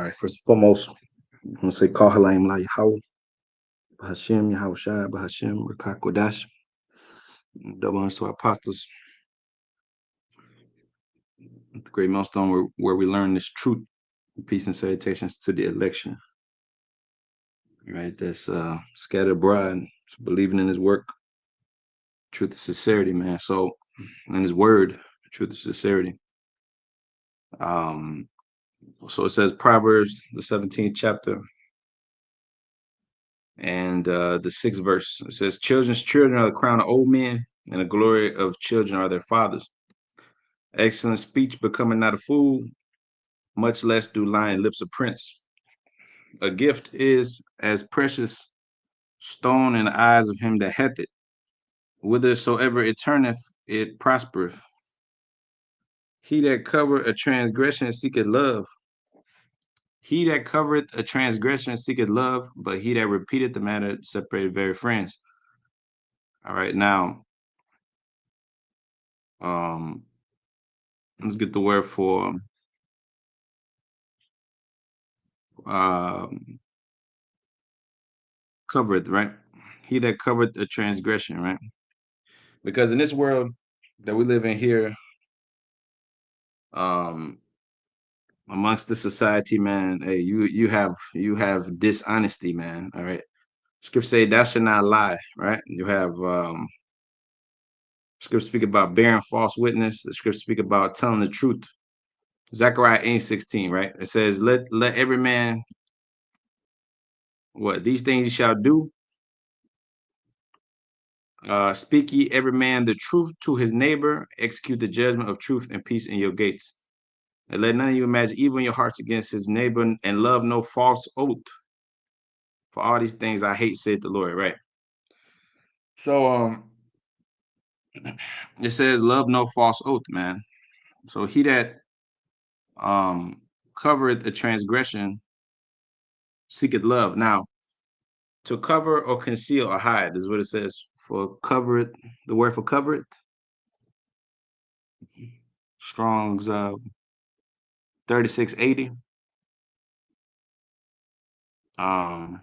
right. First and foremost, I'm gonna say call Halayim La Yahweh, Bahashem, Yahweh Shai, Bahashem, Rakak Kodash. Double honors to our apostles, the great milestone where we learn this truth. Peace and salutations to the election. Right, that's scattered abroad, believing in his work, truth and sincerity, man. So, in his word, truth and sincerity. Um, so it says Proverbs, the 17th chapter, and the 6th verse. It says, "Children's children are the crown of old men, and the glory of children are their fathers. Excellent speech becoming not a fool, much less do lying lips a prince. A gift is as precious stone in the eyes of him that hath it. Whithersoever it turneth, it prospereth. He that covereth a transgression seeketh love. He that covereth a transgression seeketh love, but he that repeateth the matter separated very friends." All right, now um let's get the word for um covereth, right? He that covereth a transgression, right? Because in this world that we live in here, um amongst the society, man, hey, you have dishonesty, man. All right. Scripture say thou shalt not lie, right? You have scripture speak about bearing false witness. The scripture speak about telling the truth. Zechariah 8:16, right? It says, let every man what these things he shall do. Speak ye every man the truth to his neighbor, execute the judgment of truth and peace in your gates. And let none of you imagine evil in your hearts against his neighbor, and love no false oath. For all these things I hate, said the Lord, right? So it says, love no false oath, man. So he that covereth a transgression seeketh love. Now, to cover or conceal or hide is what it says. For covereth, the word for covereth, Strong's 3680. Um,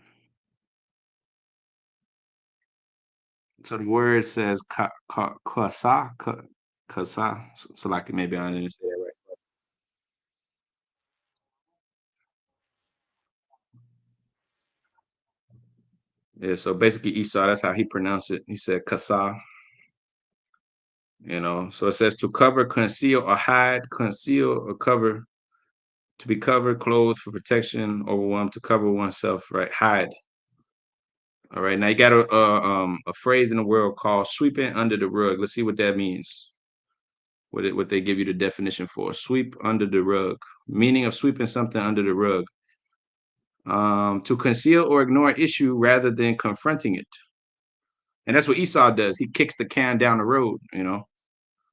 so the word says kasa, kasa. So like maybe I didn't say that right. Yeah, so basically Esau, that's how he pronounced it. He said kasa, So it says to cover, conceal, or hide, conceal or cover, to be covered, clothed for protection, overwhelmed, to cover oneself, right? Hide. All right. Now you got a phrase in the world called sweeping under the rug. Let's see what that means. What they give you the definition for. Sweep under the rug. Meaning of sweeping something under the rug. To conceal or ignore an issue rather than confronting it. And that's what Esau does. He kicks the can down the road.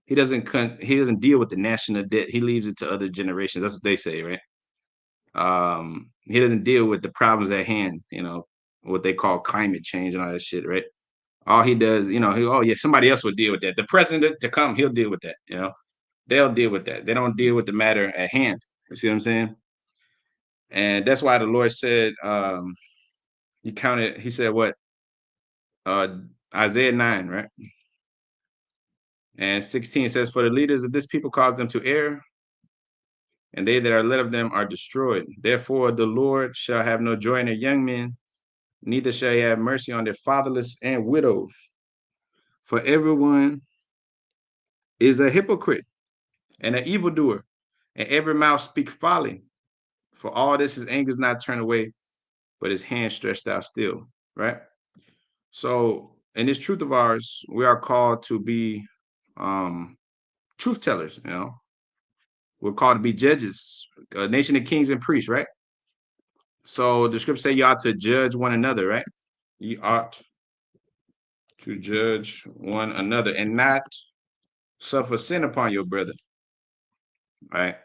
He doesn't deal with the national debt. He leaves it to other generations. That's what they say, right? He doesn't deal with the problems at hand, what they call climate change and all that shit, right? All he does, oh yeah, somebody else will deal with that. The president to come, he'll deal with that. They'll deal with that. They don't deal with the matter at hand. You see what I'm saying? And that's why the Lord said, he said what? Uh Isaiah 9, right? And 16 says, "For the leaders of this people cause them to err, and they that are led of them are destroyed. Therefore the Lord shall have no joy in their young men, neither shall he have mercy on their fatherless and widows. For everyone is a hypocrite and an evildoer, and every mouth speak folly. For all this, his anger is not turned away, but his hand stretched out still." Right? So, in this truth of ours, we are called to be truth tellers. We're called to be judges, a nation of kings and priests, right? So the scripture say you ought to judge one another, right? You ought to judge one another and not suffer sin upon your brother, right?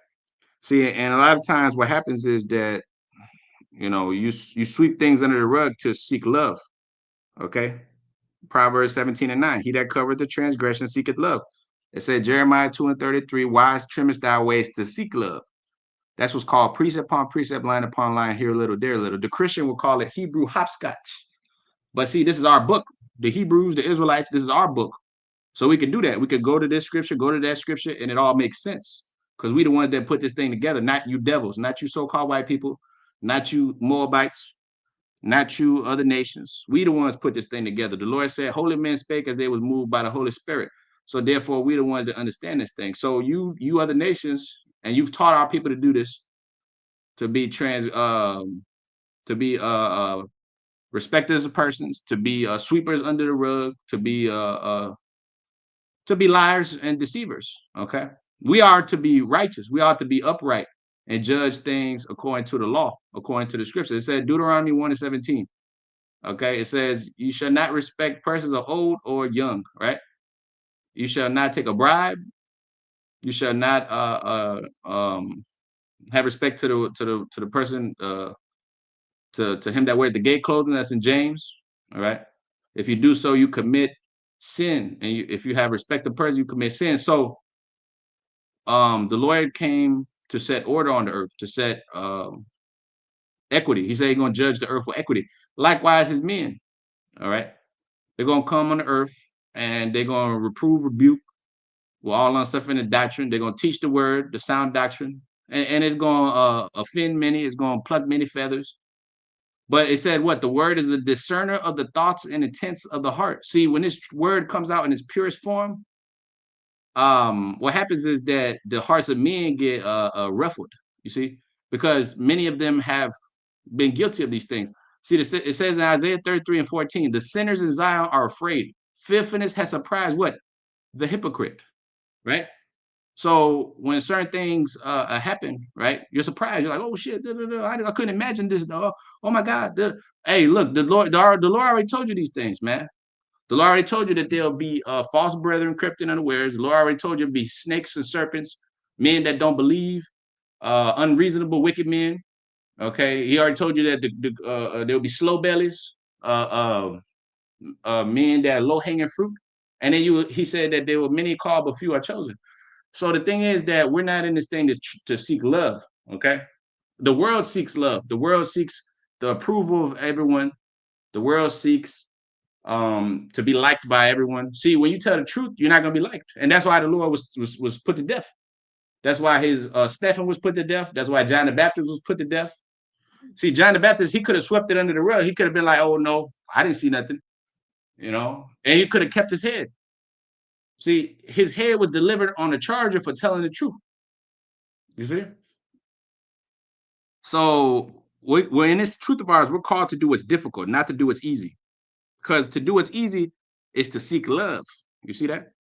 See, and a lot of times what happens is that you sweep things under the rug to seek love. Okay, Proverbs 17:9. He that covereth the transgression seeketh love. It said Jeremiah 2:33. Why trimmest thou ways to seek love? That's what's called precept upon precept, line upon line, here a little, there a little. The Christian will call it Hebrew hopscotch. But see, this is our book. The Hebrews, the Israelites, this is our book. So we can do that. We could go to this scripture, go to that scripture, and it all makes sense. Because we the ones that put this thing together, not you devils, not you so-called white people, not you Moabites, not you other nations. We the ones put this thing together. The Lord said, holy men spake as they was moved by the Holy Spirit. So therefore, we the ones that understand this thing. So you other nations, and you've taught our people to do this, to be to be respecters of persons, to be sweepers under the rug, to be liars and deceivers. Okay, we are to be righteous. We ought to be upright and judge things according to the law, according to the scripture. It said Deuteronomy 1:17. Okay, it says you shall not respect persons of old or young. Right? You shall not take a bribe. You shall not have respect to the person to him that wears the gay clothing. That's in James. All right. If you do so, you commit sin, and if you have respect of person, you commit sin. So, the Lord came to set order on the earth, to set equity. He said he's going to judge the earth with equity. Likewise, his men. All right, they're going to come on the earth and they're going to reprove, rebuke with all unsuffering doctrine. They're going to teach the word, the sound doctrine, and it's going to offend many. It's going to pluck many feathers. But it said what? The word is the discerner of the thoughts and intents of the heart. See, when this word comes out in its purest form, what happens is that the hearts of men get ruffled, you see, because many of them have been guilty of these things. See, it says in Isaiah 33:14, the sinners in Zion are afraid. Fearfulness has surprised what? The hypocrite, right? So when certain things happen, right, you're surprised. You're like, oh shit, I couldn't imagine this. Oh my God. Hey, look, the Lord already told you these things, man. The Lord already told you that there'll be false brethren crept in unawares. The Lord already told you there'll be snakes and serpents, men that don't believe, unreasonable, wicked men. Okay, he already told you that there'll be slow bellies, men that are low hanging fruit. And then he said that there were many called, but few are chosen. So the thing is that we're not in this thing to seek love. Okay, the world seeks love. The world seeks the approval of everyone. The world seeks to be liked by everyone. See, when you tell the truth, you're not going to be liked, and that's why the Lord was put to death. That's why his Stephen was put to death. That's why John the Baptist was put to death. See, John the Baptist, he could have swept it under the rug. He could have been like, "Oh no, I didn't see nothing," and he could have kept his head. See, his head was delivered on a charger for telling the truth. You see? So we're in this truth of ours. We're called to do what's difficult, not to do what's easy. Because to do what's easy is to seek love. You see that?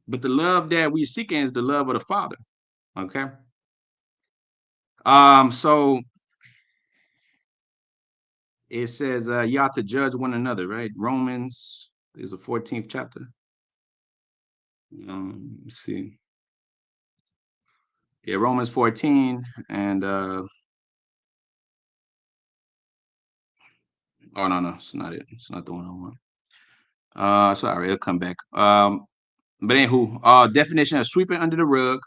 But the love that we seeking is the love of the Father. Okay. So it says you ought to judge one another, right? Romans is the 14th chapter. Let's see. Yeah, Romans 14 and oh no, it's not it. It's not the one I want. Sorry, it'll come back. But anywho, definition of sweeping under the rug.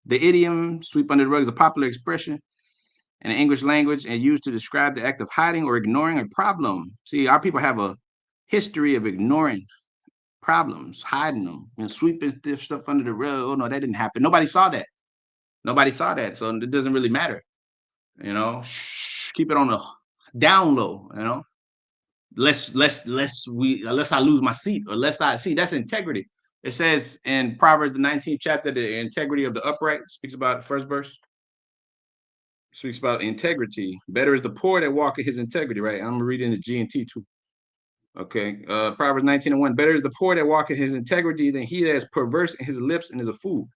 The idiom sweep under the rug is a popular expression in the English language and used to describe the act of hiding or ignoring a problem. See, our people have a history of ignoring problems, hiding them, and sweeping this stuff under the rug. Oh no, that didn't happen. Nobody saw that. Nobody saw that, so it doesn't really matter. Shh, keep it on the down low. Lest I lose my seat, or lest I see. That's integrity. It says in Proverbs the 19th chapter, the integrity of the upright speaks about the first verse. Speaks about integrity. Better is the poor that walk in his integrity, right? I'm reading the G&T too. Okay. Proverbs 19:1. Better is the poor that walk in his integrity than he that is perverse in his lips and is a fool.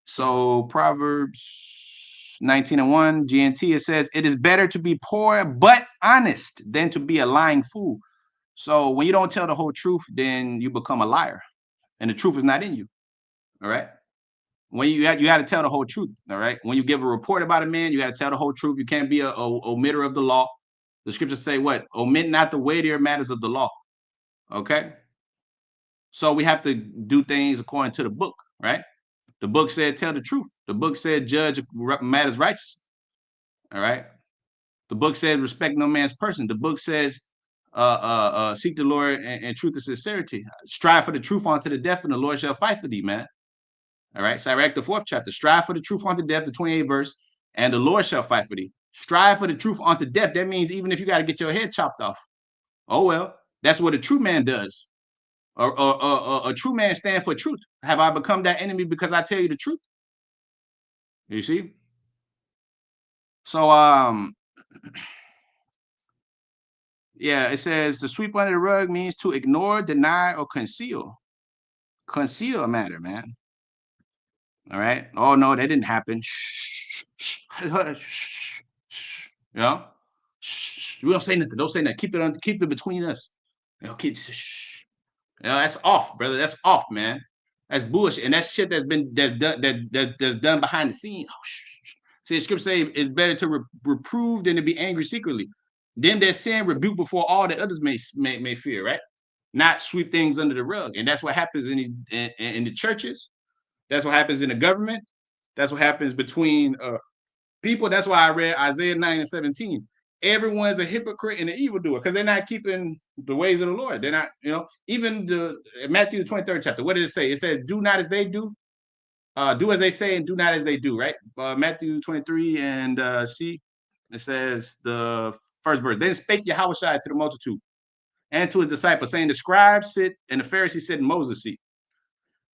So Proverbs 19:1, G&T, it says, it is better to be poor but honest than to be a lying fool. So when you don't tell the whole truth, then you become a liar, and the truth is not in you. All right. When you got to tell the whole truth. All right. When you give a report about a man, you got to tell the whole truth. You can't be a omitter of the law. The scriptures say what? Omit not the weightier matters of the law. Okay. So we have to do things according to the book, right? The book said, tell the truth. The book said, judge matters righteous. All right. The book says, respect no man's person. The book says, seek the Lord in truth and sincerity. Strive for the truth unto the death, and the Lord shall fight for thee, man. All right. Sirach, the 4th chapter. Strive for the truth unto death, the 28th verse, and the Lord shall fight for thee. Strive for the truth unto death. That means even if you got to get your head chopped off. Oh, well, that's what a true man does. A true man stands for truth. Have I become that enemy because I tell you the truth? You see? So, yeah, it says to sweep under the rug means to ignore, deny, or conceal. Conceal a matter, man. All right. Oh no, that didn't happen. Shh, shh, shh, shh. You know? Shh. We don't say nothing. Don't say nothing. Keep it between us. You know, shh. You know, that's off, brother. That's off, man. That's bullshit. And that's shit that's done behind the scenes. Oh, shh. See, the scripture say it's better to reprove than to be angry secretly. Them that sin rebuke before all the others may fear, right? Not sweep things under the rug. And that's what happens in the churches. That's what happens in the government. That's what happens between people. That's why I read Isaiah 9 and 17. Everyone's a hypocrite and an evildoer because they're not keeping the ways of the Lord. They're not, even Matthew the 23rd chapter. What did it say? It says, do not as they do. Do as they say and do not as they do, right? Matthew 23 and see, it says the first verse. Then spake Yahweh to the multitude and to his disciples, saying, the scribes sit and the Pharisees sit in Moses' seat.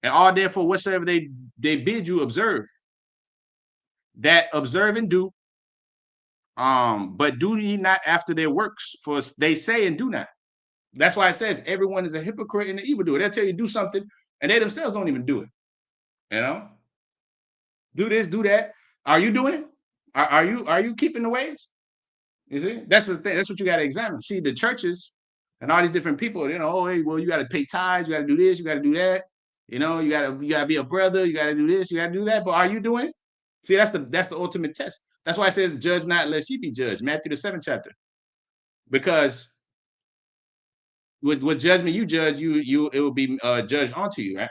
And all therefore whatsoever they bid you observe, that observe and do, but do ye not after their works, for they say and do not. That's why it says everyone is a hypocrite and an evildoer. They'll tell you do something, and they themselves don't even do it. Do this, do that. Are you doing it? Are you keeping the ways? You see, that's the thing. That's what you got to examine. See, the churches and all these different people. Oh, hey, well, you got to pay tithes. You got to do this. You got to do that. You got to be a brother. You got to do this. You got to do that. But are you doing it? See, that's the ultimate test. That's why it says, "Judge not, lest ye be judged." Matthew the 7th chapter. Because with judgment you judge, it will be judged onto you, right?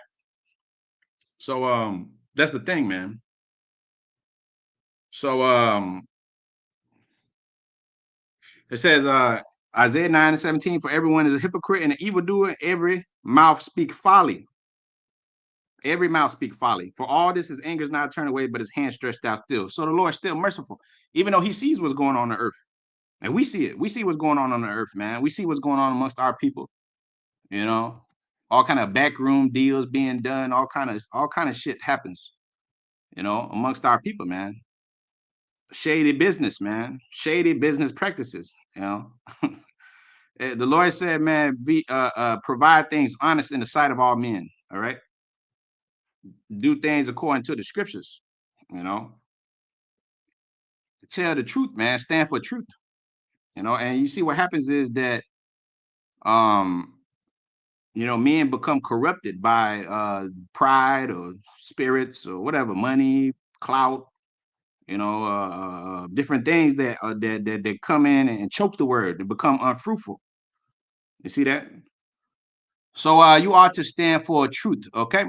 So that's the thing, man. So it says Isaiah 9 and 17, for everyone is a hypocrite and an evildoer, every mouth speak folly. Every mouth speak folly. For all this, his anger is not turned away, but his hand stretched out still. So the Lord is still merciful, even though he sees what's going on the earth. And we see it. We see what's going on the earth, man. We see what's going on amongst our people. All kind of backroom deals being done, all kind of shit happens, amongst our people, man. Shady business, man. Shady business practices, The Lord said, man, provide things honest in the sight of all men. All right. Do things according to the scriptures, tell the truth, man. Stand for truth, and you see what happens is that men become corrupted by pride or spirits or whatever, money, clout, different things that come in and choke the word, to become unfruitful. You see that? So you ought to stand for truth, okay?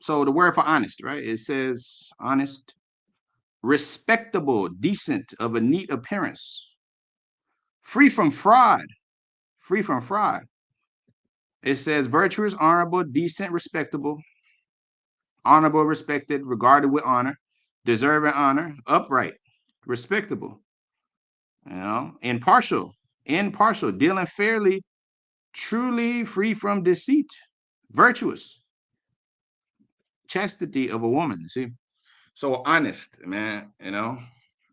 So the word for honest, right? It says honest, respectable, decent, of a neat appearance, free from fraud. It says virtuous, honorable, decent, respectable, honorable, respected, regarded with honor, deserving honor, upright, respectable, impartial, dealing fairly, truly, free from deceit, virtuous, chastity of a woman. See, so honest, man.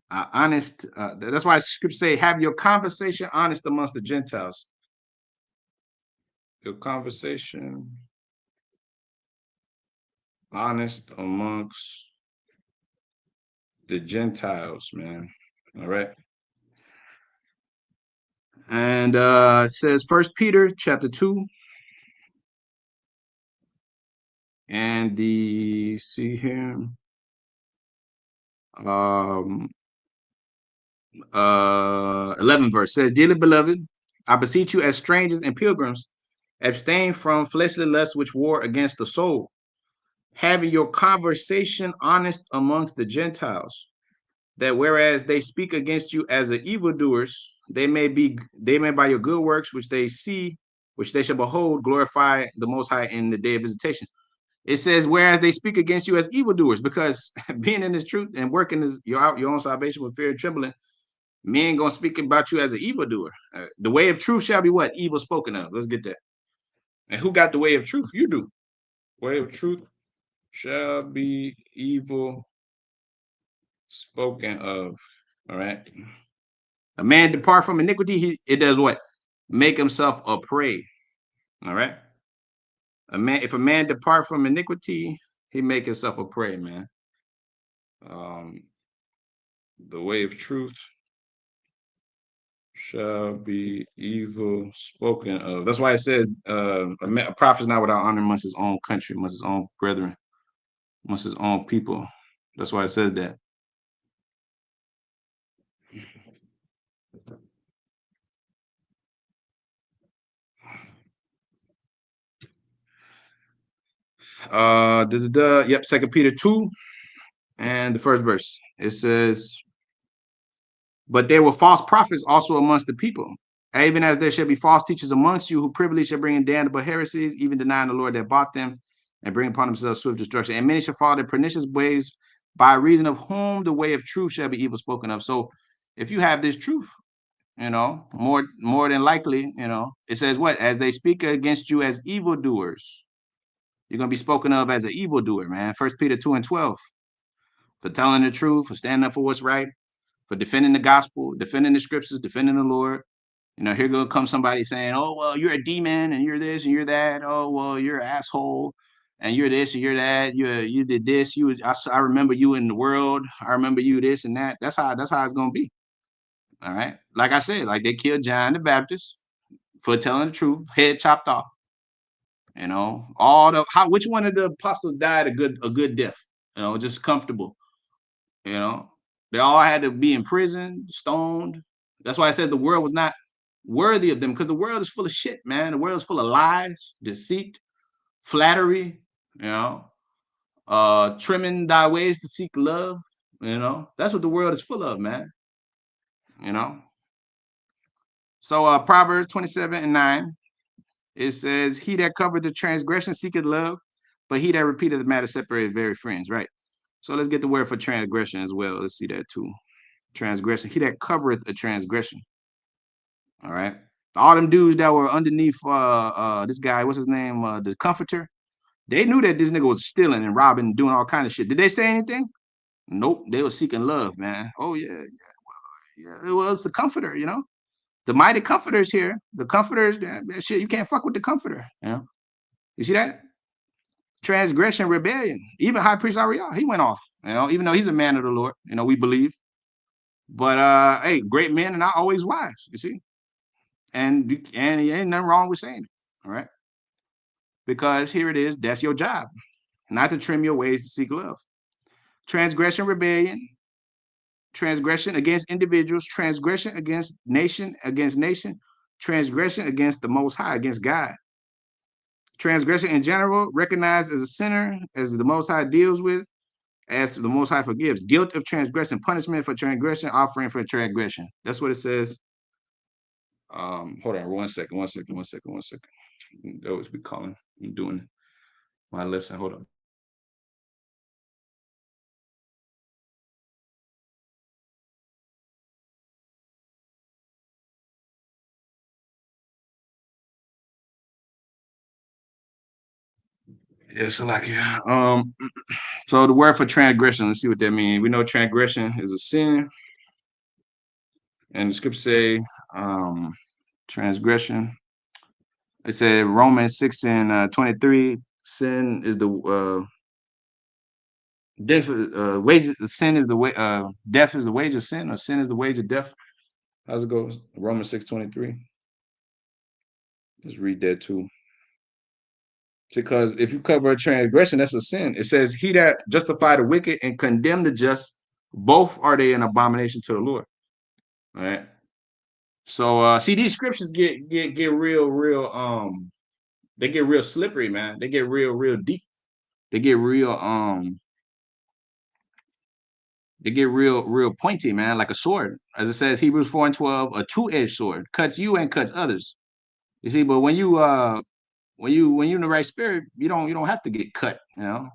Honest. That's why scripture say, have your conversation honest amongst the Gentiles. Your conversation honest amongst the Gentiles, man. All right. And it says 1 Peter chapter 2. And see here. 11 verse says, dearly beloved, I beseech you as strangers and pilgrims, abstain from fleshly lusts which war against the soul, having your conversation honest amongst the Gentiles, that whereas they speak against you as the evildoers, they may by your good works which they see, which they shall behold, glorify the Most High in the day of visitation. It says, whereas they speak against you as evildoers, because being in this truth and working your own salvation with fear and trembling, men gonna speak about you as an evildoer. The way of truth shall be what? Evil spoken of. Let's get that. And who got the way of truth? You do. Way of truth shall be evil spoken of. All right. A man depart from iniquity, it does what? Make himself a prey. All right. If a man depart from iniquity, he make himself a prey, man. The way of truth shall be evil spoken of. That's why it says a prophet is not without honor amongst his own country, amongst his own brethren, amongst his own people. That's why it says that. Yep, 2 Peter 2 and the first verse. It says, but there were false prophets also amongst the people, even as there shall be false teachers amongst you, who privily shall bring in damnable heresies, even denying the Lord that bought them, and bring upon themselves swift destruction. And many shall follow their pernicious ways, by reason of whom the way of truth shall be evil spoken of. So if you have this truth, more than likely, it says what? As they speak against you as evildoers, you're going to be spoken of as an evildoer, man. 1 Peter 2 and 12. For telling the truth, for standing up for what's right, for defending the gospel, defending the scriptures, defending the Lord. Here gonna come somebody saying, "Oh, well, you're a demon, and you're this, and you're that. Oh, well, you're an asshole, and you're this, and you're that. You did this. I remember you in the world. I remember you this and that." That's how it's gonna be. All right. Like I said, like they killed John the Baptist for telling the truth, head chopped off. Which one of the apostles died a good death? Just comfortable. You know, they all had to be in prison, stoned. That's why I said the world was not worthy of them, because the world is full of shit, man. The world is full of lies, deceit, flattery, trimming thy ways to seek love. That's what the world is full of, man. So Proverbs 27 and 9, it says, he that covered the transgression seeketh love, but he that repeateth the matter separated very friends, right? So let's get the word for transgression as well. Let's see that too. Transgression. He that covereth a transgression. All right. All them dudes that were underneath this guy, what's his name? The comforter. They knew that this nigga was stealing and robbing and doing all kind of shit. Did they say anything? Nope. They were seeking love, man. Oh yeah, yeah. It was the comforter, The mighty comforters here. The comforters, that shit, you can't fuck with the comforter. You see that? Transgression, rebellion. Even High Priest Ariel, he went off, even though he's a man of the Lord, we believe. But hey, great men are not always wise, you see. And ain't nothing wrong with saying it. All right. Because here it is, that's your job, not to trim your ways to seek love. Transgression, rebellion, transgression against individuals, transgression against nation, transgression against the Most High, against God. Transgression in general, recognized as a sinner, as the Most High deals with, as the Most High forgives. Guilt of transgression, punishment for transgression, offering for transgression. That's what it says. Hold on, one second. They always be calling. I'm doing my lesson. Hold on. Yeah, so like so the word for transgression, let's see what that means. We know transgression is a sin, and the scripture say transgression. It said Romans 6 and 23, sin is the death, wages, sin is the way, death is the wage of sin, or sin is the wage of death. How's it go? Romans 6:23. Let's read that too. Because if you cover a transgression, that's a sin. It says, he that justify the wicked and condemn the just, both are they an abomination to the Lord. All right. So see, these scriptures get real they get real slippery, man. They get real deep. they get real real pointy, man, like a sword. As it says, Hebrews 4 and 12, a two-edged sword cuts you and cuts others. You see, but when you in the right spirit, you don't have to get cut.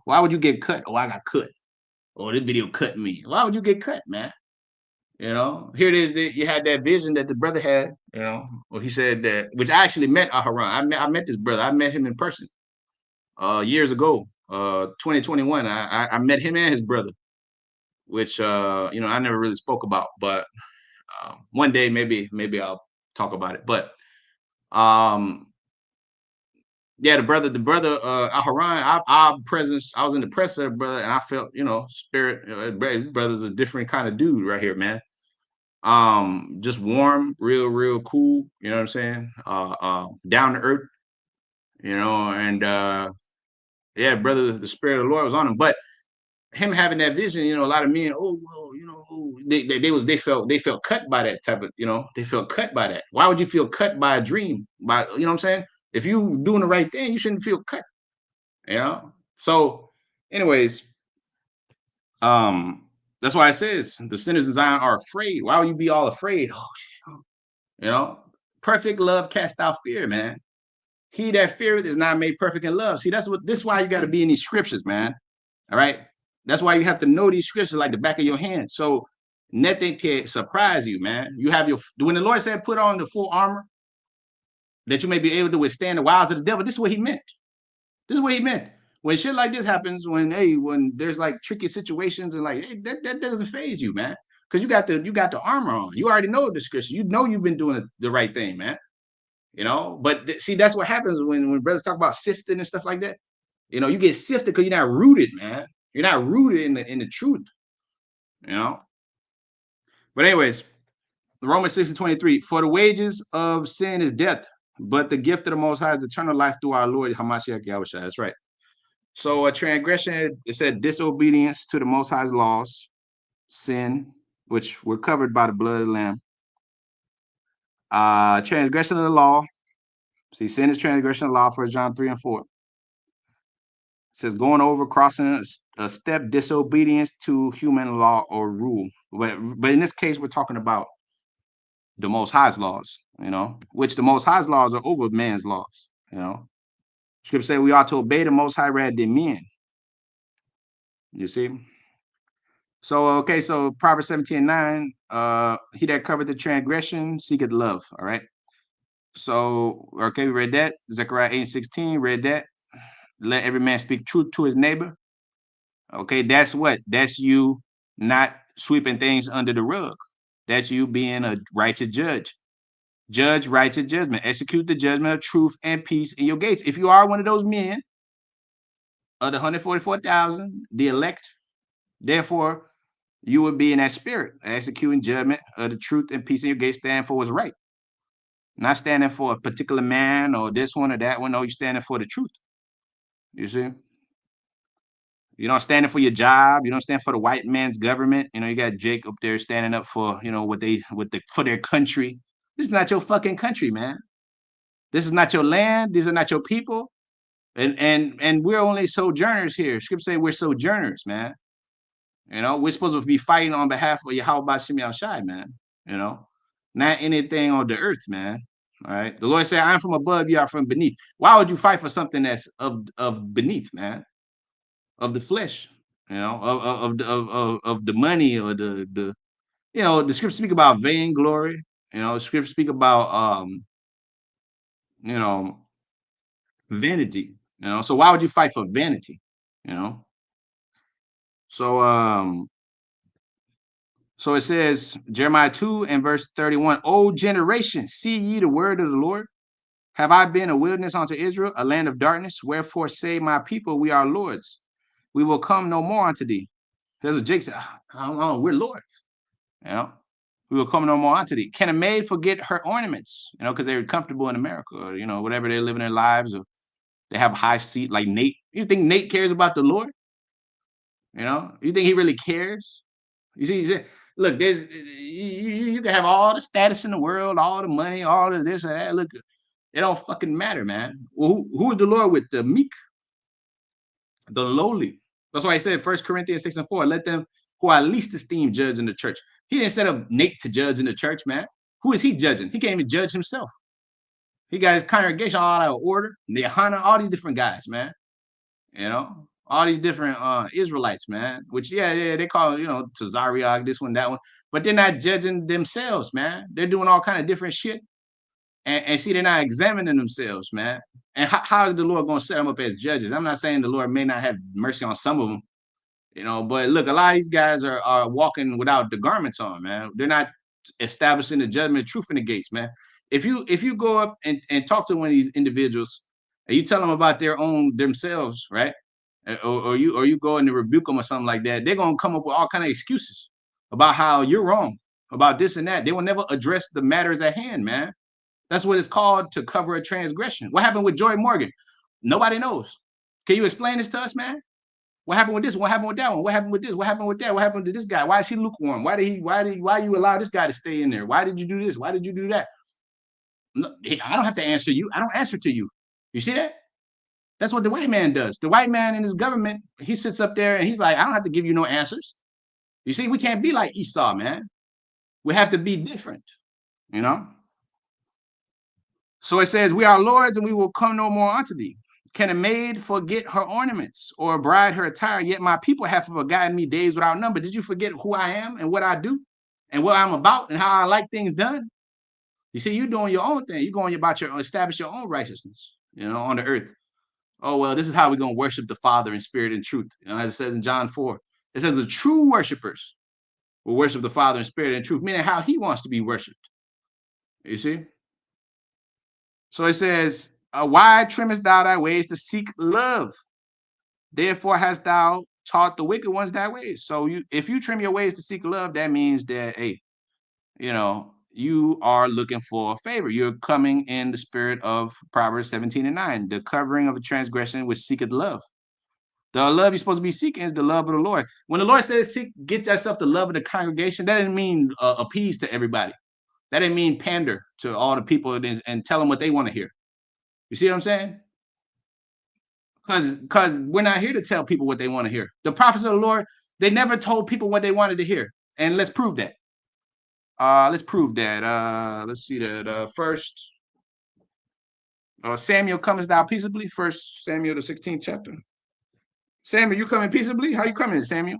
Why would you get cut? Oh, I got cut. Oh, this video cut me. Why would you get cut, man? Here it is that you had that vision that the brother had. Well, he said that, which I actually met Aharon. I met this brother. I met him in person years ago, 2021. I met him and his brother, which I never really spoke about, but one day maybe I'll talk about it. But um, yeah, the brother Aharon, our presence, I was in the presence of the brother, and I felt spirit. Brother's a different kind of dude right here, man. Just warm, real cool. You know what I'm saying? Down to earth. And yeah, brother, the spirit of the Lord was on him. But him having that vision, a lot of men, oh well, they felt cut by that type of, they felt cut by that. Why would you feel cut by a dream? By what I'm saying? If you doing the right thing, you shouldn't feel cut. So, anyways, that's why it says the sinners in Zion are afraid. Why would you be all afraid? Oh, perfect love casts out fear, man. He that feareth is not made perfect in love. See, this is why you got to be in these scriptures, man. All right. That's why you have to know these scriptures like the back of your hand. So nothing can surprise you, man. You have when the Lord said, put on the full armor that you may be able to withstand the wiles of the devil. This is what he meant. This is what he meant. When shit like this happens, when there's like tricky situations and like, hey, that doesn't phase you, man. Because you got the armor on. You already know the scripture. You know you've been doing the right thing, man. But see, that's what happens when brothers talk about sifting and stuff like that. You get sifted because you're not rooted, man. You're not rooted in the truth. But anyways, Romans 6:23, for the wages of sin is death, but the gift of the Most High is eternal life through our Lord Hamashiach Yahushua. That's right. So a transgression, it said disobedience to the Most High's laws, sin, which were covered by the blood of the Lamb. Transgression of the law. See, sin is transgression of the law, for John 3 and 4. It says going over, crossing a step, disobedience to human law or rule. But in this case, we're talking about the Most High's laws, which the Most High's laws are over man's laws, Scripture say we ought to obey the Most High rather than men. You see? So, okay, so Proverbs 17:9, he that covered the transgression seeketh love, all right? So, okay, we read that. Zechariah 8:16, read that. Let every man speak truth to his neighbor. Okay, that's what? That's you not sweeping things under the rug. That's you being a righteous judge. Judge righteous judgment. Execute the judgment of truth and peace in your gates. If you are one of those men of the 144,000, the elect, therefore, you would be in that spirit, executing judgment of the truth and peace in your gates, stand for what's right. Not standing for a particular man or this one or that one. No, you're standing for the truth. You see? You don't stand for your job. You don't stand for the white man's government. You got Jake up there standing up for, for their country. This is not your fucking country, man. This is not your land. These are not your people. And we're only sojourners here. Scripture say we're sojourners, man. We're supposed to be fighting on behalf of Yahweh Shem Shai, man. Not anything on the earth, man. All right. The Lord said, I'm from above, you are from beneath. Why would you fight for something that's of beneath, man? Of the flesh, of the money or the scripture speak about vainglory, scripture speak about vanity, so why would you fight for vanity, so so it says Jeremiah 2 and verse 31, O generation, see ye the word of the Lord. Have I been a wilderness unto Israel, a land of darkness? Wherefore say my people, we are lords. We will come no more unto thee. That's what Jake said. I don't know, we're lords. We will come no more unto thee. Can a maid forget her ornaments? Because they're comfortable in America, or whatever they're living their lives, or they have a high seat like Nate. You think Nate cares about the Lord? You think he really cares? You see, look, there's you can have all the status in the world, all the money, all of this and that. Look, it don't fucking matter, man. Well, who is the Lord with? The meek. The lowly. That's why he said 1 Corinthians 6:4, let them who are least esteemed judge in the church. He didn't set up Nate to judge in the church, man. Who is he judging? He can't even judge himself. He got his congregation all out of order, Nehana, all these different guys, man. You know, all these different Israelites, man. Which yeah, they call Tazariak, this one, that one, but they're not judging themselves, man. They're doing all kind of different shit, and see, they're not examining themselves, man. And how is the Lord going to set them up as judges? I'm not saying the Lord may not have mercy on some of them, but look, a lot of these guys are walking without the garments on, man. They're not establishing the judgment, truth in the gates, man. If you go up and talk to one of these individuals and you tell them about themselves, right? Or you go and rebuke them or something like that, they're gonna come up with all kind of excuses about how you're wrong, about this and that. They will never address the matters at hand, man. That's what it's called, to cover a transgression. What happened with Joy Morgan? Nobody knows. Can you explain this to us, man? What happened with this? What happened with that one? What happened with this? What happened with that? What happened to this guy? Why is he lukewarm? Why you allow this guy to stay in there? Why did you do this? Why did you do that? No, I don't have to answer you. I don't answer to you. You see that? That's what the white man does. The white man in his government, he sits up there and he's like, I don't have to give you no answers. You see, we can't be like Esau, man. We have to be different, you know? So it says, we are lords and we will come no more unto thee. Can a maid forget her ornaments, or a bride her attire? Yet my people have forgotten me days without number. Did you forget who I am and what I do and what I'm about and how I like things done? You see, you're doing your own thing. You're going about establish your own righteousness, on the earth. Oh, well, this is how we're going to worship the Father in spirit and truth. As it says in John 4, it says the true worshipers will worship the Father in spirit and truth, meaning how he wants to be worshiped. You see? So it says, why trimmest thou thy ways to seek love? Therefore hast thou taught the wicked ones thy ways. So if you trim your ways to seek love, that means that, hey, you are looking for favor. You're coming in the spirit of Proverbs 17:9, the covering of a transgression which seeketh love. The love you're supposed to be seeking is the love of the Lord. When the Lord says, get yourself the love of the congregation, that didn't mean appease to everybody. That didn't mean pander to all the people and tell them what they want to hear. You see what I'm saying? Because we're not here to tell people what they want to hear. The prophets of the Lord, they never told people what they wanted to hear. And let's prove that. Let's see that. First, Samuel, comest thou peaceably? First Samuel, the 16th chapter. Samuel, you coming peaceably? How you coming, Samuel?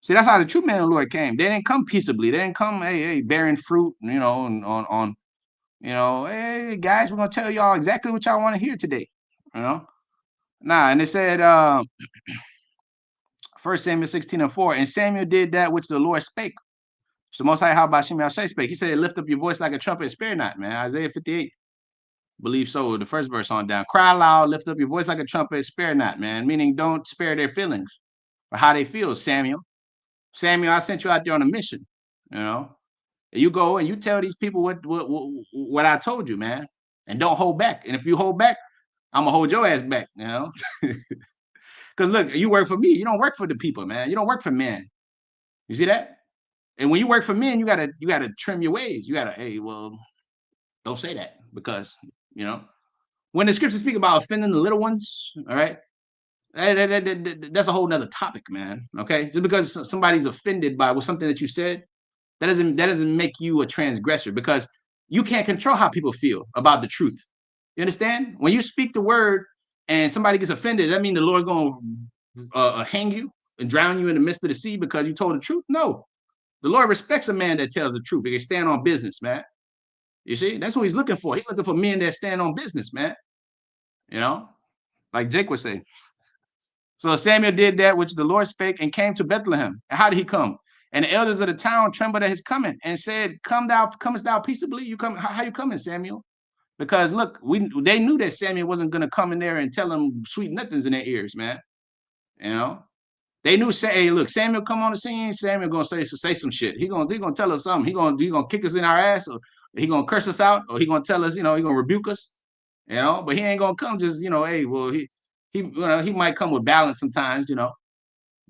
See, that's how the true man of the Lord came. They didn't come peaceably. They didn't come, hey, bearing fruit, hey, guys, we're gonna tell y'all exactly what y'all want to hear today. And it said, 1 Samuel 16:4, and Samuel did that which the Lord spake. So Most High, how about Shimei spake? He said, lift up your voice like a trumpet and spare not, man. Isaiah 58. Believe so, the first verse on down. Cry loud, lift up your voice like a trumpet, spare not, man. Meaning don't spare their feelings or how they feel, Samuel. Samuel, I sent you out there on a mission, You go and you tell these people what I told you, man. And don't hold back. And if you hold back, I'm going to hold your ass back, Because look, you work for me. You don't work for the people, man. You don't work for men. You see that? And when you work for men, you gotta trim your ways. You gotta, hey, well, don't say that, because when the scriptures speak about offending the little ones, all right, that's a whole nother topic, man. Okay, just because somebody's offended by something that you said, that doesn't make you a transgressor, because you can't control how people feel about the truth. You understand? When you speak the word and somebody gets offended, that mean the Lord's going to hang you and drown you in the midst of the sea because you told the truth? No. The Lord respects a man that tells the truth. He can stand on business, man. You see, that's what he's looking for. He's looking for men that stand on business, man. Like Jake would say. So Samuel did that which the Lord spake and came to Bethlehem. And how did he come? And the elders of the town trembled at his coming and said, comest thou peaceably? You come? How you coming, Samuel? Because look, they knew that Samuel wasn't going to come in there and tell them sweet nothings in their ears, man. They knew, hey, look, Samuel come on the scene. Samuel gonna say some shit. He gonna tell us something. He gonna kick us in our ass, or he gonna curse us out, or he gonna tell us, he gonna rebuke us, But he ain't gonna come just, hey, well, he might come with balance sometimes,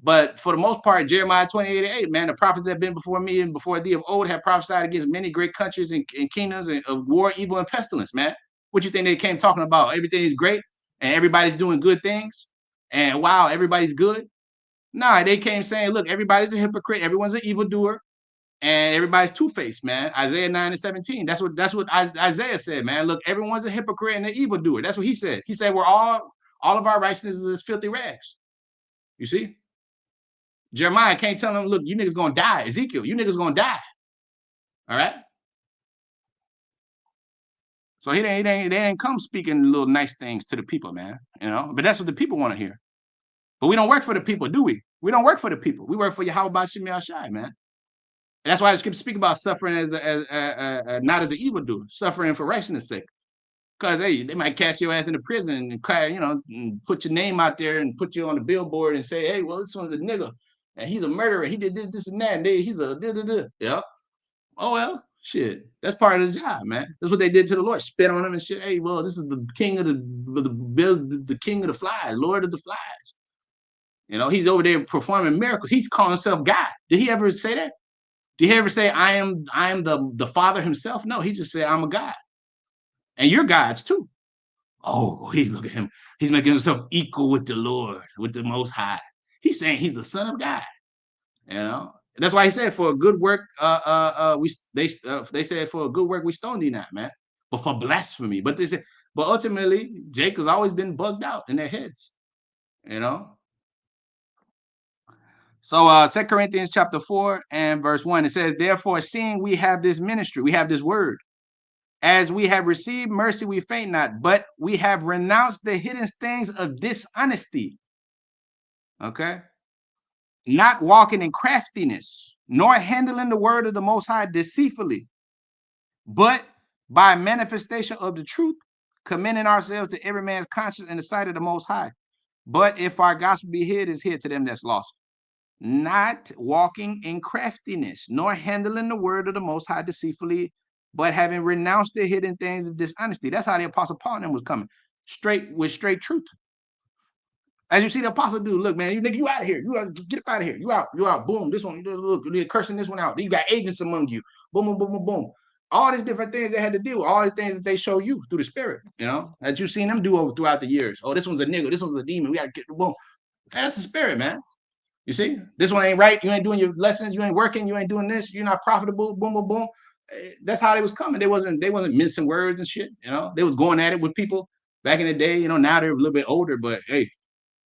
But for the most part, Jeremiah 28:8, man, the prophets that have been before me and before thee of old have prophesied against many great countries and kingdoms and of war, evil, and pestilence, man. What you think they came talking about? Everything is great and everybody's doing good things. and wow, everybody's good. Nah, they came saying, look, everybody's a hypocrite, everyone's an evildoer, and everybody's two-faced, man. Isaiah 9:17. That's what Isaiah said, man. Look, everyone's a hypocrite and an evildoer. That's what he said. He said, we're all of our righteousness is filthy rags. You see? Jeremiah can't tell them, look, you niggas gonna die. Ezekiel, you niggas gonna die. All right. So they didn't come speaking little nice things to the people, man. You know, but that's what the people want to hear. But we don't work for the people, do we? We don't work for the people. We work for Yahweh Bashim Yashai, man. And that's why I scripture speak about suffering as not as an evildoer, suffering for righteousness' sake. Because hey, they might cast your ass into prison and cry, you know, and put your name out there and put you on the billboard and say, hey, well, this one's a nigga and he's a murderer. He did this, this, and that. And he's a da-da-da. Yeah. Oh well, shit. That's part of the job, man. That's what they did to the Lord. Spit on him and shit. Hey, well, this is the king of the king of the flies, Lord of the flies. You know, he's over there performing miracles. He's calling himself God. Did he ever say that? Did he ever say, I am the Father himself? No, he just said, I'm a God. And you're gods too. Oh, look at him. He's making himself equal with the Lord, with the Most High. He's saying he's the Son of God. You know, that's why he said, for a good work, they said, for a good work we stone thee not, man, but for blasphemy. But they said, but ultimately, Jacob's always been bugged out in their heads. You know. So 2 Corinthians chapter 4 and verse 1, it says, therefore, seeing we have this ministry, we have this word, as we have received mercy, we faint not, but we have renounced the hidden things of dishonesty. Okay. Not walking in craftiness, nor handling the word of the Most High deceitfully, but by manifestation of the truth, commending ourselves to every man's conscience in the sight of the Most High. But if our gospel be hid, is hid to them that's lost. Not walking in craftiness, nor handling the word of the Most High deceitfully, but having renounced the hidden things of dishonesty. That's how the Apostle Paul and them was coming, straight truth. As you see the apostle do, look, man, you out of here. You get up out of here. You out. Boom. This one, look, you're cursing this one out. You got agents among you. Boom, boom, boom, boom, boom. All these different things they had to do. All the things that they show you through the spirit, you know, that you've seen them do throughout the years. Oh, this one's a nigga. This one's a demon. We got to get boom. That's the spirit, man. You see, this one ain't right. You ain't doing your lessons. You ain't working. You ain't doing this. You're not profitable. Boom, boom, boom. That's how they was coming. They wasn't mincing words and shit. You know, they was going at it with people back in the day. You know, now they're a little bit older, but hey.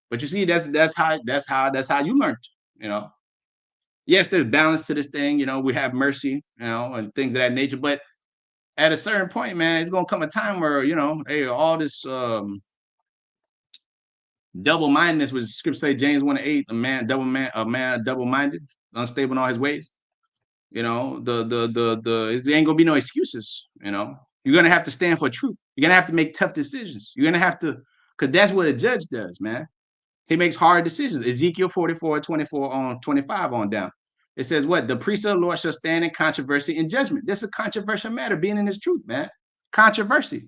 But you see, that's how you learned, you know. Yes, there's balance to this thing, you know, we have mercy, you know, and things of that nature. But at a certain point, man, it's gonna come a time where, you know, hey, all this double-mindedness, which scripture say James 1:8, a man double-minded, unstable in all his ways. You know, it ain't gonna be no excuses, you know. You're gonna have to stand for truth. You're gonna have to make tough decisions. You're gonna have to, because that's what a judge does, man. He makes hard decisions. Ezekiel 44:24 on 25 on down. It says what? The priest of the Lord shall stand in controversy and judgment. This is a controversial matter, being in this truth, man. Controversy.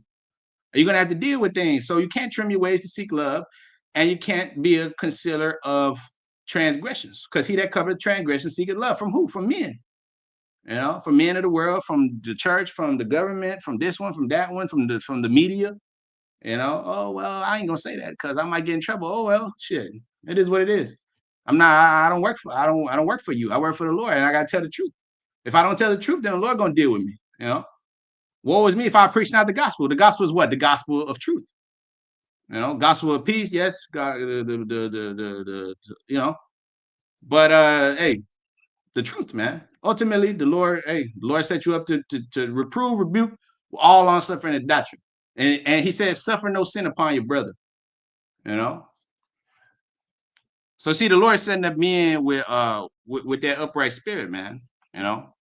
You're going to have to deal with things. So you can't trim your ways to seek love, and you can't be a concealer of transgressions, because he that covereth transgression seeketh love. From who? From men. You know, from men of the world, from the church, from the government, from this one, from that one, from the media. You know, oh, well, I ain't gonna say that because I might get in trouble. Oh, well, shit. It is what it is. I don't work for you. I work for the Lord, and I gotta tell the truth. If I don't tell the truth, then the Lord gonna deal with me. You know, woe is me if I preach not the gospel. The gospel is what? The gospel of truth. You know, gospel of peace, yes, God, you know, but hey, the truth, man. Ultimately, the Lord set you up to reprove, rebuke, all on suffering and doctrine. And he says, suffer no sin upon your brother, you know. So see, the Lord setting up men with that upright spirit, man, you know,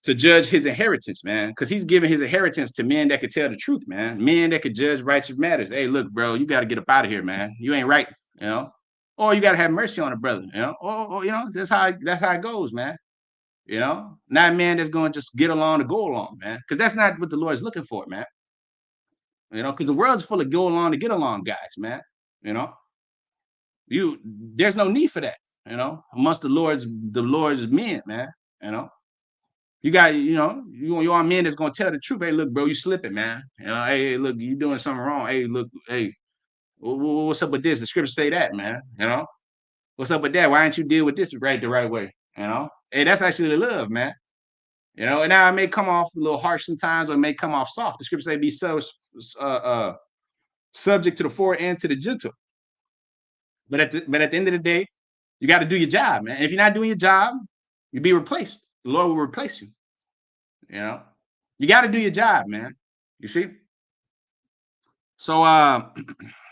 to judge his inheritance, man, because he's giving his inheritance to men that could tell the truth, man, men that could judge righteous matters. Hey, look, bro, you got to get up out of here, man. You ain't right, you know, or you got to have mercy on a brother, you know, or you know, that's how it goes, man. You know, not a man that's going to just get along to go along, man, because that's not what the Lord's looking for, man. You know, because the world's full of go along to get along guys, man. You know, there's no need for that. You know, amongst the Lord's men, man. You know, you got, you know, you are men that's gonna tell the truth. Hey, look, bro, you slipping, man. You know, hey, look, you doing something wrong. Hey, look, hey, What's up with this? The scriptures say that, man. You know, what's up with that? Why didn't you deal with this the right way? You know, hey, that's actually love, man. You know, and now it may come off a little harsh sometimes, or it may come off soft. The scriptures say be subject to the foreign and to the gentle. But at the end of the day, you got to do your job, man. And if you're not doing your job, you'll be replaced. The Lord will replace you. You know, you got to do your job, man. You see? So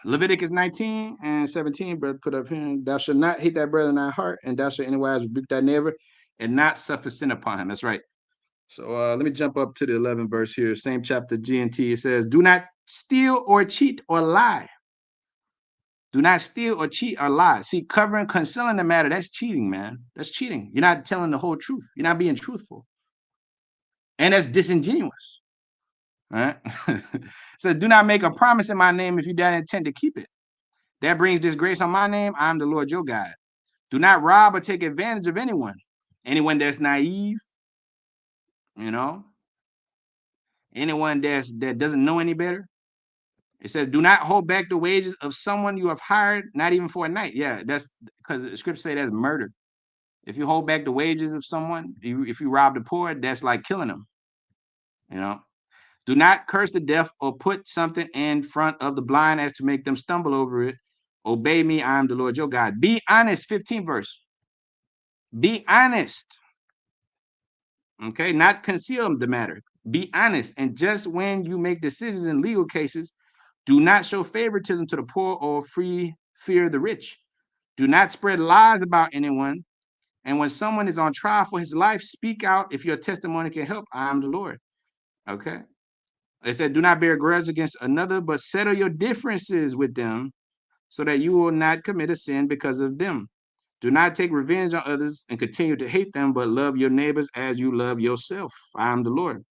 Leviticus 19 and 17, brother, put up here. Thou shalt not hate thy brother in thy heart, and thou shalt anywise rebuke thy neighbor, and not suffer sin upon him. That's right. So let me jump up to the 11th verse here. Same chapter, G and T. It says, do not steal or cheat or lie. Do not steal or cheat or lie. See, covering, concealing the matter, that's cheating, man. That's cheating. You're not telling the whole truth. You're not being truthful. And that's disingenuous. All right. So do not make a promise in my name if you don't intend to keep it. That brings disgrace on my name. I'm the Lord your God. Do not rob or take advantage of anyone. Anyone that's naive, you know, anyone that doesn't know any better. It says, do not hold back the wages of someone you have hired, not even for a night. Yeah, that's because the scripture say that's murder. If you hold back the wages of someone, if you rob the poor, that's like killing them. You know, do not curse the deaf or put something in front of the blind as to make them stumble over it. Obey me, I am the Lord your God. Be honest, 15th verse. Be honest. Okay, not conceal the matter. Be honest. And just when you make decisions in legal cases, do not show favoritism to the poor or fear the rich. Do not spread lies about anyone. And when someone is on trial for his life, speak out if your testimony can help. I am the Lord. Okay. It said, do not bear a grudge against another, but settle your differences with them so that you will not commit a sin because of them. Do not take revenge on others and continue to hate them, but love your neighbors as you love yourself. I am the Lord.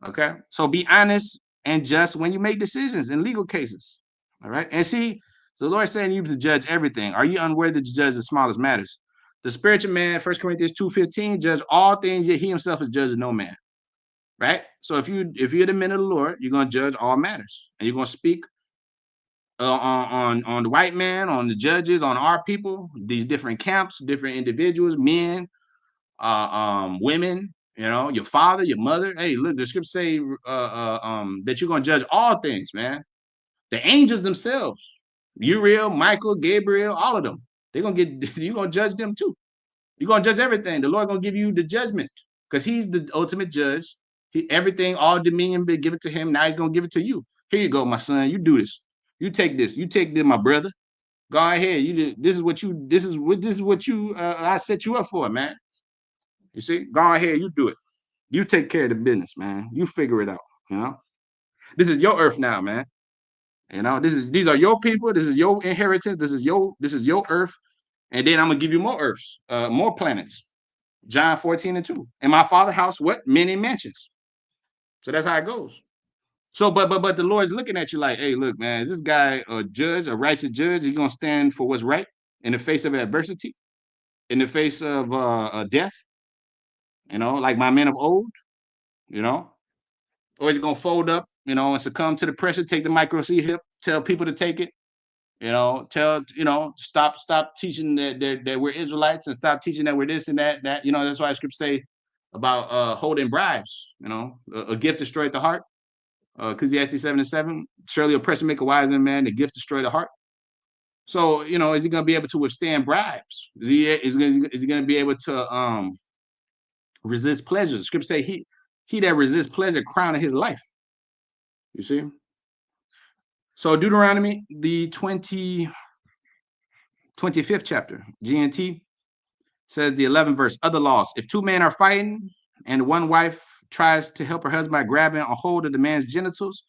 Okay. So be honest and just when you make decisions in legal cases. All right. And see, the Lord saying you to judge everything. Are you unworthy to judge the smallest matters? The spiritual man, 1 Corinthians 2:15, judge all things, yet he himself is judged no man. Right? So if you're the men of the Lord, you're gonna judge all matters. And you're gonna speak on the white man, on the judges, on our people, these different camps, different individuals, men, women, you know, your father, your mother. Hey, look, the scripture say that you're gonna judge all things, man. The angels themselves, Uriel, Michael, Gabriel, all of them, they're gonna get you're gonna judge them too. You're gonna judge everything. The Lord gonna give you the judgment because He's the ultimate judge. Everything, all dominion, been given to Him. Now He's gonna give it to you. Here you go, my son. You do this. You take this. You take this, my brother. Go ahead. This is what you. I set you up for, man. You see, go ahead. You do it. You take care of the business, man. You figure it out. You know, this is your earth now, man. You know, these are your people. This is your inheritance. This is your earth. And then I'm gonna give you more earths, more planets. John 14:2. In my father's house, what? Many mansions. So that's how it goes. So, but the Lord's looking at you like, hey, look, man, is this guy a judge, a righteous judge? He's gonna stand for what's right in the face of adversity, in the face of death, you know, like my men of old, you know, or is he gonna fold up, you know, and succumb to the pressure, take the micro C hip, tell people to take it, you know, stop teaching that we're Israelites and stop teaching that we're this and that, you know, that's why scripture say about holding bribes, you know, a gift destroyed the heart. Ecclesiastes 7:7. Surely oppression make a wise man, the gift destroy the heart. So, you know, is he going to be able to withstand bribes? Is he going to be able to resist pleasure? The scripture say he that resists pleasure crown of his life. You see? So Deuteronomy, the 25th chapter, GNT, says the 11th verse, other laws. If two men are fighting and one wife tries to help her husband by grabbing a hold of the man's genitals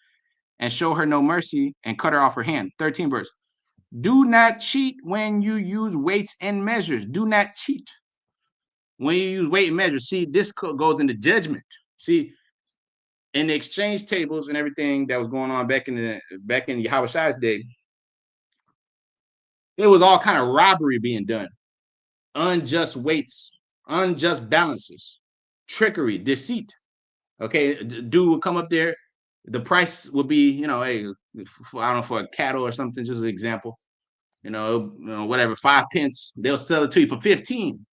and show her no mercy and cut her off her hand. 13th verse. Do not cheat when you use weights and measures. Do not cheat when you use weight and measures. See, this goes into judgment. See, in the exchange tables and everything that was going on back in Yahweh day, there was all kind of robbery being done, unjust weights, unjust balances, trickery, deceit. Okay, dude would come up there The price would be, hey, I don't know, for a cattle or something, just an example, whatever, 5 pence, they'll sell it to you for 15.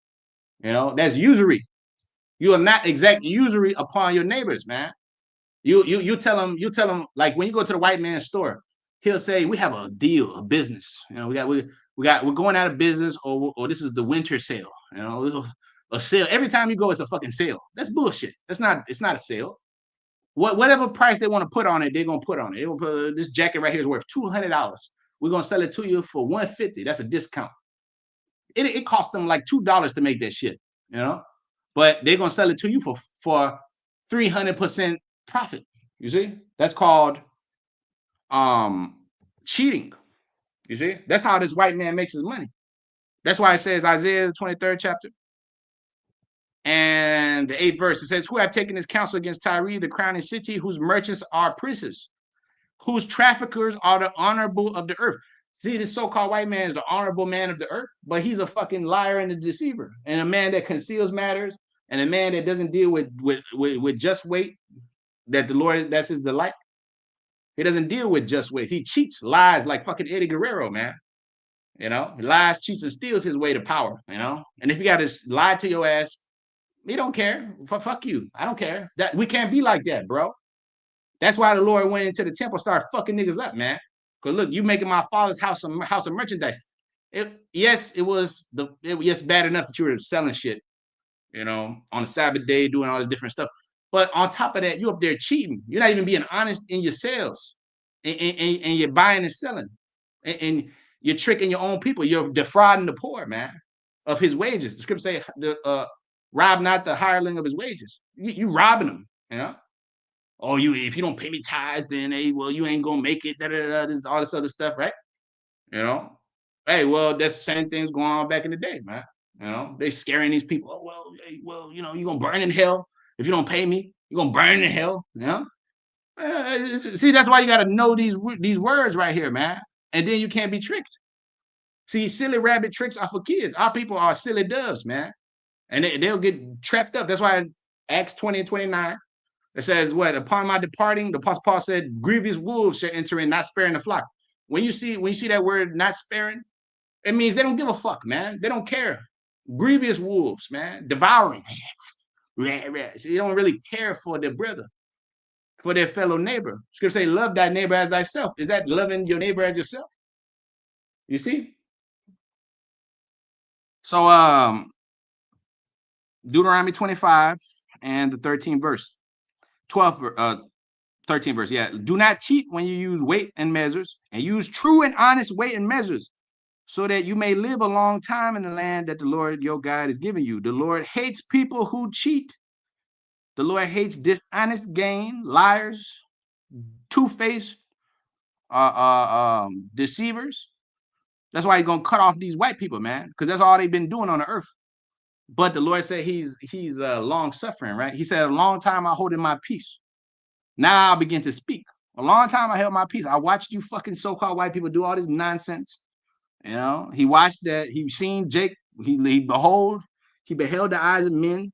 That's usury. You are not exact usury upon your neighbors, man. You tell them, like when you go to the white man's store, he'll say, we have a deal, a business. We're going out of business, or this is the winter sale. This is a sale. Every time you go, it's a fucking sale. That's bullshit. It's not a sale. Whatever price they want to put on it, they're gonna put on it. They will put, this jacket right here is worth $200. We're gonna sell it to you for $150. That's a discount. It cost them like $2 to make that shit, but they're gonna sell it to you for 300% profit. You see, that's called cheating. You see, that's how this white man makes his money. That's why it says, Isaiah, the 23rd chapter and the 8th verse, it says, who have taken his counsel against Tyre, the crowning city, whose merchants are princes, whose traffickers are the honorable of the earth. See, this so-called white man is the honorable man of the earth, but he's a fucking liar and a deceiver, and a man that conceals matters, and a man that doesn't deal with just weight, that the Lord, that's his delight. He doesn't deal with just weight. He cheats, lies like fucking Eddie Guerrero, man. He lies, cheats, and steals his way to power, And if you got to lie to your ass, he don't care. Fuck you. I don't care. That we can't be like that, bro. That's why the Lord went into the temple, started fucking niggas up, man. Because look, you making my father's house of merchandise. Yes, bad enough that you were selling shit, on the Sabbath day, doing all this different stuff. But on top of that, you up there cheating. You're not even being honest in your sales, and you're buying and selling, and you're tricking your own people. You're defrauding the poor, man, of his wages. The scripture say, rob not the hireling of his wages. You robbing them, Oh, if you don't pay me tithes, then you ain't gonna make it. All this other stuff, right? Hey, well, that's the same things going on back in the day, man. They scaring these people. Oh, well, you're gonna burn in hell if you don't pay me. You're gonna burn in hell. See, that's why you got to know these words right here, man. And then you can't be tricked. See, silly rabbit tricks are for kids. Our people are silly doves, man, and they'll get trapped up. That's why Acts 20 and 29. It says, what? Upon my departing, the Apostle Paul said, grievous wolves shall enter in, not sparing the flock. When you see that word, not sparing, it means they don't give a fuck, man. They don't care. Grievous wolves, man, devouring. So they don't really care for their brother, for their fellow neighbor. Scripture say, love thy neighbor as thyself. Is that loving your neighbor as yourself? You see? So, Deuteronomy 25 and the 13th verse. 13th verse, yeah. Do not cheat when you use weight and measures, and use true and honest weight and measures, so that you may live a long time in the land that the Lord your God is giving you. The Lord hates people who cheat. The Lord hates dishonest gain, liars, two-faced, deceivers. That's why he's gonna cut off these white people, man, because that's all they've been doing on the earth. But the Lord said he's long suffering, right? He said, a long time I hold in my peace. Now I'll begin to speak. A long time I held my peace. I watched you fucking so-called white people do all this nonsense. He watched that. He seen Jake. He beheld the eyes of men.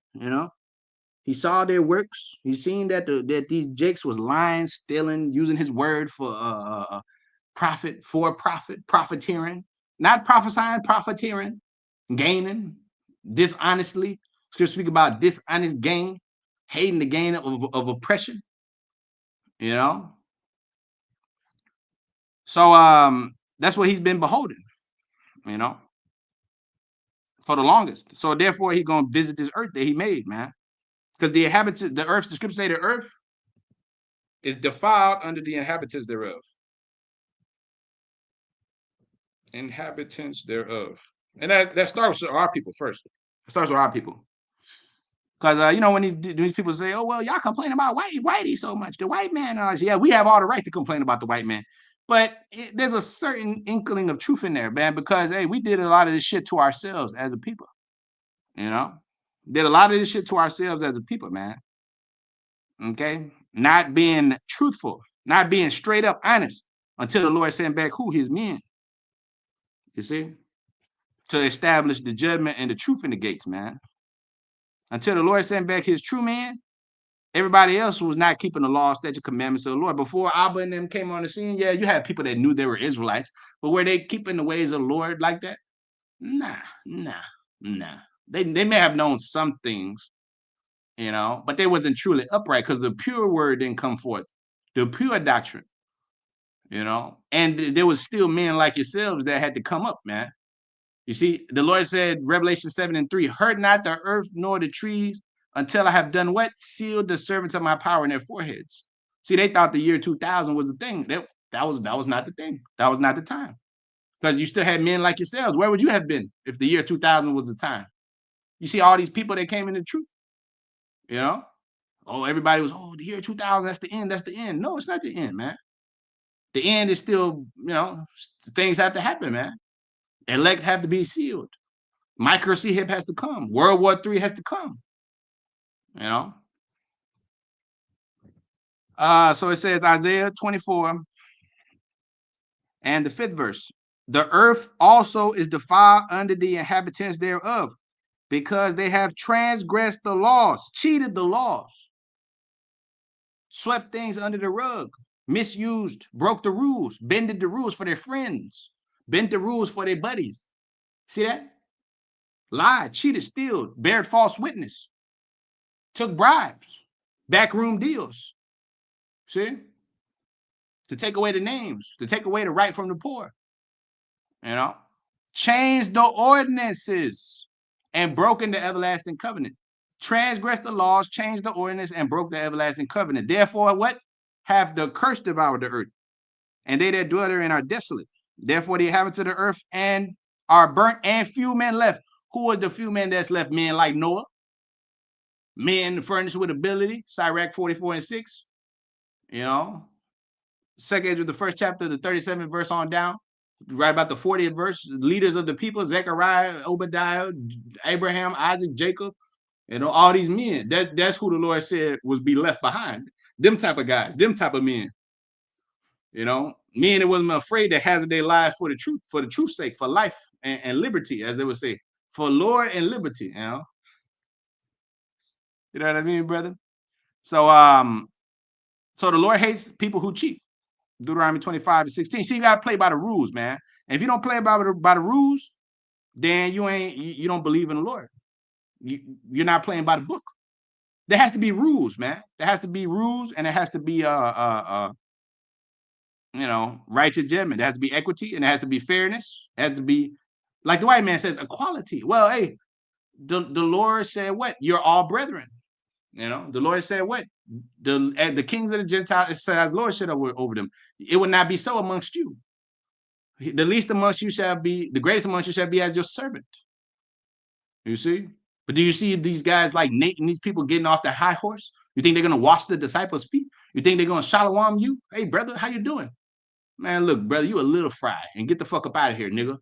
He saw their works. He seen that these Jakes was lying, stealing, using his word for profiteering, not prophesying, profiteering, gaining dishonestly. Scripture speak about dishonest gain, hating the gain of oppression. So that's what he's been beholding, for the longest. So therefore he's gonna visit this earth that he made, man. Because the earth, the scripture say the earth is defiled under the inhabitants thereof. Inhabitants thereof. And that starts with our people first. It starts with our people. Because when these people say, oh, well, y'all complain about whitey so much, the white man. Yeah, we have all the right to complain about the white man. But there's a certain inkling of truth in there, man, because, hey, we did a lot of this shit to ourselves as a people. Did a lot of this shit to ourselves as a people, man. Okay? Not being truthful, not being straight up honest until the Lord sent back his men. You see? To establish the judgment and the truth in the gates, man. Until the Lord sent back his true man, Everybody else was not keeping the law, statute, commandments of the Lord. Before Abba and them came on the scene, yeah, you had people that knew they were Israelites, but were they keeping the ways of the Lord like that? Nah. They may have known some things, you know, but they wasn't truly upright because the pure word didn't come forth, the pure doctrine, you know. And there was still men like yourselves that had to come up, man. You see, the Lord said, Revelation 7:3, hurt not the earth nor the trees until I have done what? Sealed the servants of my power in their foreheads. See, they thought the year 2000 was the thing. That was not the thing. That was not the time. Because you still had men like yourselves. Where would you have been if the year 2000 was the time? You see all these people that came in the truth, you know? Oh, everybody was, oh, the year 2000, that's the end, that's the end. No, it's not the end, man. The end is still, you know, things have to happen, man. Elect have to be sealed. Micro-CHIP has to come. World War III has to come, you know? So it says, Isaiah 24 and the 5th verse. The earth also is defiled under the inhabitants thereof, because they have transgressed the laws, cheated the laws, swept things under the rug, misused, broke the rules, bended the rules for their friends, bent the rules for their buddies. See that? Lied, cheated, stealed, bared false witness, took bribes, backroom deals. See? To take away the names, to take away the right from the poor. You know? Changed the ordinances and broken the everlasting covenant. Transgressed the laws, changed the ordinance, and broke the everlasting covenant. Therefore, what? Have the curse devoured the earth, and they that dwell therein are desolate. Therefore, the inhabitants of the earth and are burnt, and few men left. Who are the few men that's left? Men like Noah, men furnished with ability, Sirach 44:6. You know, second age of the first chapter, the 37th verse on down, right about the 40th verse, leaders of the people, Zechariah, Obadiah, Abraham, Isaac, Jacob, you know, all these men. That's who the Lord said was be left behind. Them type of guys, them type of men. You know, men that wasn't afraid to hazard their lives for the truth's sake, for life and liberty, as they would say, for Lord and liberty, you know. You know what I mean, brother? So so the Lord hates people who cheat. Deuteronomy 25:16. See, you gotta play by the rules, man. And if you don't play by the rules, then you don't believe in the Lord. You're not playing by the book. There has to be rules, man. There has to be rules, and there has to be you know, righteous judgment. There has to be equity, and there has to be fairness. It has to be, like the white man says, equality. Well, hey, the Lord said what? You're all brethren. You know, the Lord said what? The kings of the Gentiles, it says lordship over them. It will not be so amongst you. The least amongst you shall be, the greatest amongst you shall be as your servant. You see? But do you see these guys like Nate and these people getting off their high horse? You think they're gonna wash the disciples' feet? You think they're gonna shalom you? Hey, brother, how you doing? Man, look, brother, you a little fry, and get the fuck up out of here, nigga.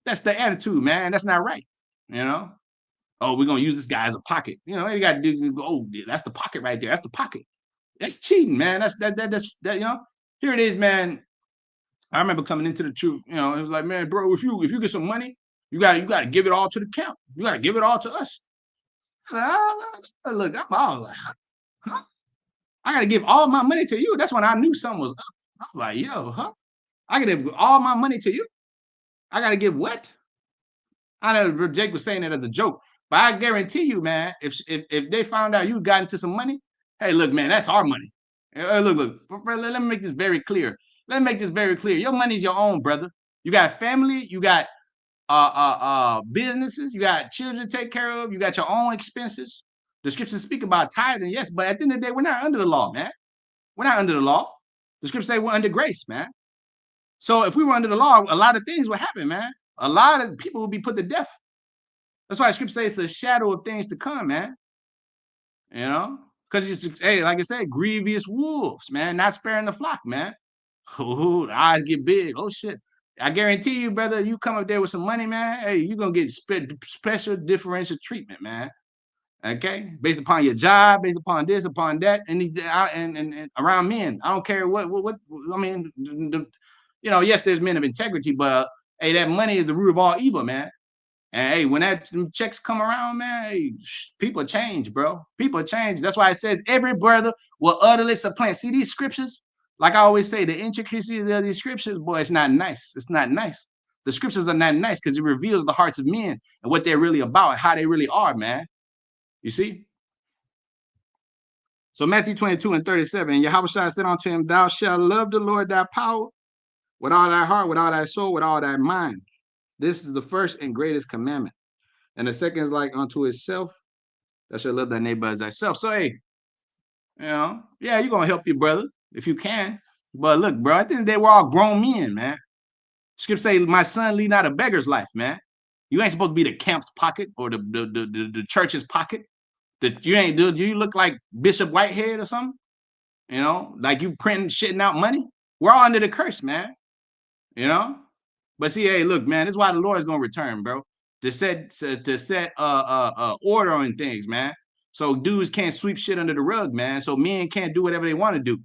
That's the attitude, man. That's not right. You know? Oh, we're gonna use this guy as a pocket. You know, you got to do. Oh, that's the pocket right there. That's the pocket. That's cheating, man. That's you know. Here it is, man. I remember coming into the truth. You know, it was like, man, bro, if you get some money, you gotta give it all to the camp. You gotta give it all to us. Look, I'm all like, huh? I gotta give all my money to you. That's when I knew something was up. I was like, yo, huh? I gotta give all my money to you. I gotta give what? I know Jake was saying it as a joke, but I guarantee you, man, if they found out you got into some money, hey, look, man, that's our money. Look, let me make this very clear. Let me make this very clear. Your money's your own, brother. You got family, you got businesses, you got children to take care of, you got your own expenses. The scriptures speak about tithing, yes, but at the end of the day, we're not under the law, man. We're not under the law. The scriptures say we're under grace, man. So if we were under the law, a lot of things would happen, man. A lot of people would be put to death. That's why the scripture says it's a shadow of things to come, man. You know, because it's, hey, like I said, grievous wolves, man, not sparing the flock, man. Ooh, the eyes get big. Oh shit. I guarantee you, brother, you come up there with some money, man. Hey, you're gonna get special differential treatment, man. Okay, based upon your job, based upon this, upon that, and these and around men. I don't care what I mean. You know, yes, there's men of integrity, but hey, that money is the root of all evil, man. And hey, when that checks come around, man, hey, people change, bro. People change. That's why it says every brother will utterly supplant. See these scriptures? Like I always say, the intricacies of these scriptures, boy, it's not nice. It's not nice. The scriptures are not nice because it reveals the hearts of men and what they're really about, how they really are, man. You see? So Matthew 22 and 37, Yahweh said unto him, thou shalt love the Lord thy power with all thy heart, with all thy soul, with all thy mind. This is the first and greatest commandment. And the second is like unto itself, thou shalt love thy neighbor as thyself. So, hey, yeah, you're going to help your brother if you can. But look, bro, I think they were all grown men, man. Scripture say, my son, lead not a beggar's life, man. You ain't supposed to be the camp's pocket or the church's pocket. That you ain't, dude, you look like Bishop Whitehead or something, like you printing, shitting out money. We're all under the curse, man, But see, hey, look, man, this is why the Lord is going to return, bro. To set order on things, man. So dudes can't sweep shit under the rug, man. So men can't do whatever they want to do,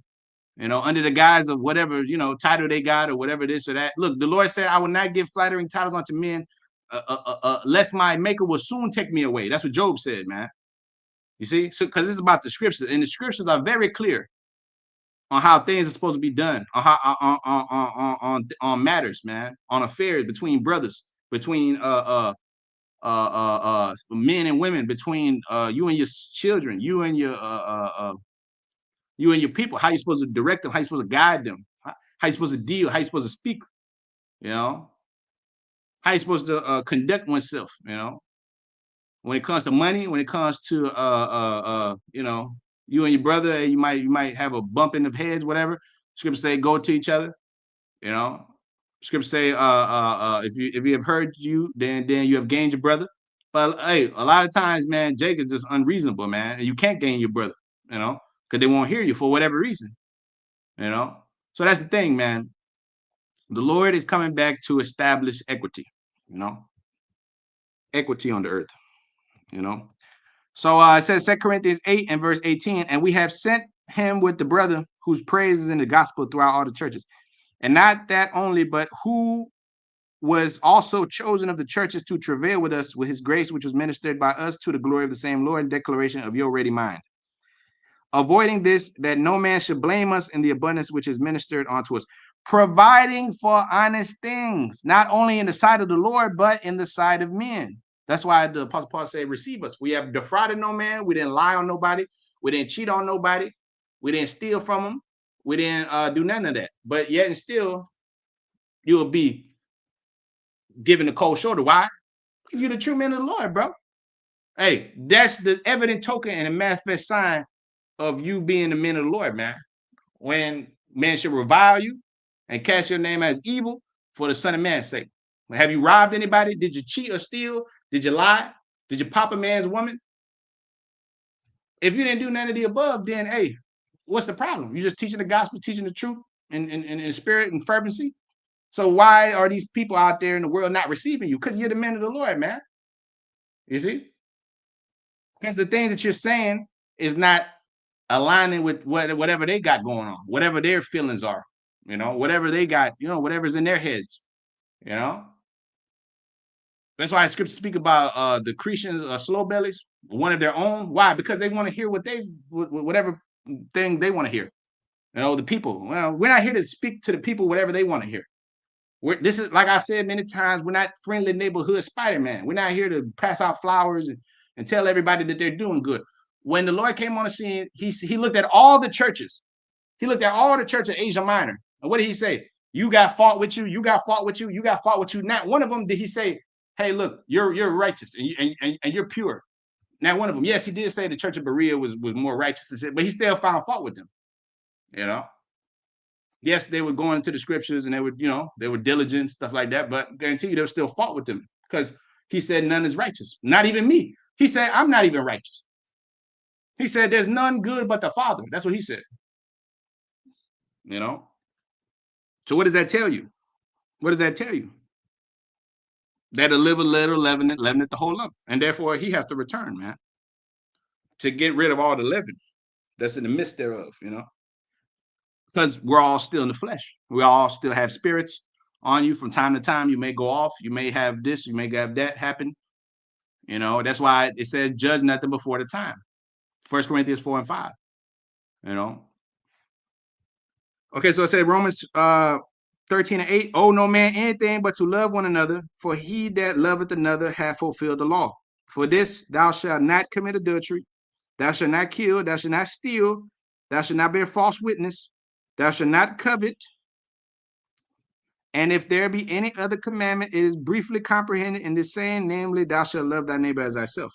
under the guise of whatever, title they got or whatever this or that. Look, the Lord said, I will not give flattering titles unto men, lest my maker will soon take me away. That's what Job said, man. You see? So, because it's about the scriptures, and the scriptures are very clear on how things are supposed to be done, on how on matters, man, on affairs between brothers, between men and women, between you and your children, you and your people, how you supposed to direct them, how you supposed to guide them, how you supposed to deal, how you supposed to speak, how you supposed to conduct oneself, when it comes to money, when it comes to you and your brother, you might have a bumping of heads, whatever. Scripture say go to each other, Scripture say if you have heard you, then you have gained your brother. But hey, a lot of times, man, Jake is just unreasonable, man, and you can't gain your brother, because they won't hear you for whatever reason, So that's the thing, man. The Lord is coming back to establish equity, equity on the earth, So it says 2 Corinthians 8 and verse 18, and we have sent him with the brother whose praise is in the gospel throughout all the churches. And not that only, but who was also chosen of the churches to travail with us with his grace, which was ministered by us to the glory of the same Lord and declaration of your ready mind. Avoiding this, that no man should blame us in the abundance which is ministered unto us, providing for honest things, not only in the sight of the Lord, but in the sight of men. That's why the Apostle Paul said, receive us. We have defrauded no man. We didn't lie on nobody. We didn't cheat on nobody. We didn't steal from them. We didn't do none of that. But yet and still, you will be given the cold shoulder. Why? Because you're the true man of the Lord, bro. Hey, that's the evident token and a manifest sign of you being the men of the Lord, man. When men should revile you and cast your name as evil for the Son of Man's sake. Have you robbed anybody? Did you cheat or steal? Did you lie? Did you pop a man's woman? If you didn't do none of the above, then hey, what's the problem? You're just teaching the gospel, teaching the truth in spirit and fervency. So why are these people out there in the world not receiving you? Because you're the men of the Lord, man. You see? Because the things that you're saying is not aligning with whatever they got going on, whatever their feelings are, whatever they got, whatever's in their heads, That's why scriptures speak about the Christians, slow bellies, one of their own. Why? Because they want to hear whatever thing they want to hear. The people. Well, we're not here to speak to the people whatever they want to hear. This is, like I said many times, we're not friendly neighborhood Spider-Man. We're not here to pass out flowers and tell everybody that they're doing good. When the Lord came on the scene, he looked at all the churches. He looked at all the churches of Asia Minor. And what did he say? You got fault with you. You got fault with you. You got fault with you. Not one of them did he say, hey, look, you're righteous and you're pure. Not one of them. Yes, he did say the church of Berea was more righteous, but he still found fault with them. Yes, they were going into the scriptures and they were diligent, stuff like that. But I guarantee you there was still fault with them because he said none is righteous. Not even me. He said, I'm not even righteous. He said, there's none good but the Father. That's what he said. So what does that tell you? What does that tell you? That a little leaveneth the whole lump. And therefore he has to return, man, to get rid of all the leaven that's in the midst thereof, because we're all still in the flesh. We all still have spirits on you from time to time. You may go off. You may have this. You may have that happen. You know, that's why it says judge nothing before the time. 1 Corinthians 4 and 5. You know. Okay, so it said Romans 13 and 8. Owe no man anything but to love one another, for he that loveth another hath fulfilled the law. For this thou shalt not commit adultery, thou shalt not kill, thou shalt not steal, thou shalt not bear false witness, thou shalt not covet. And if there be any other commandment, it is briefly comprehended in this saying, namely, thou shalt love thy neighbor as thyself.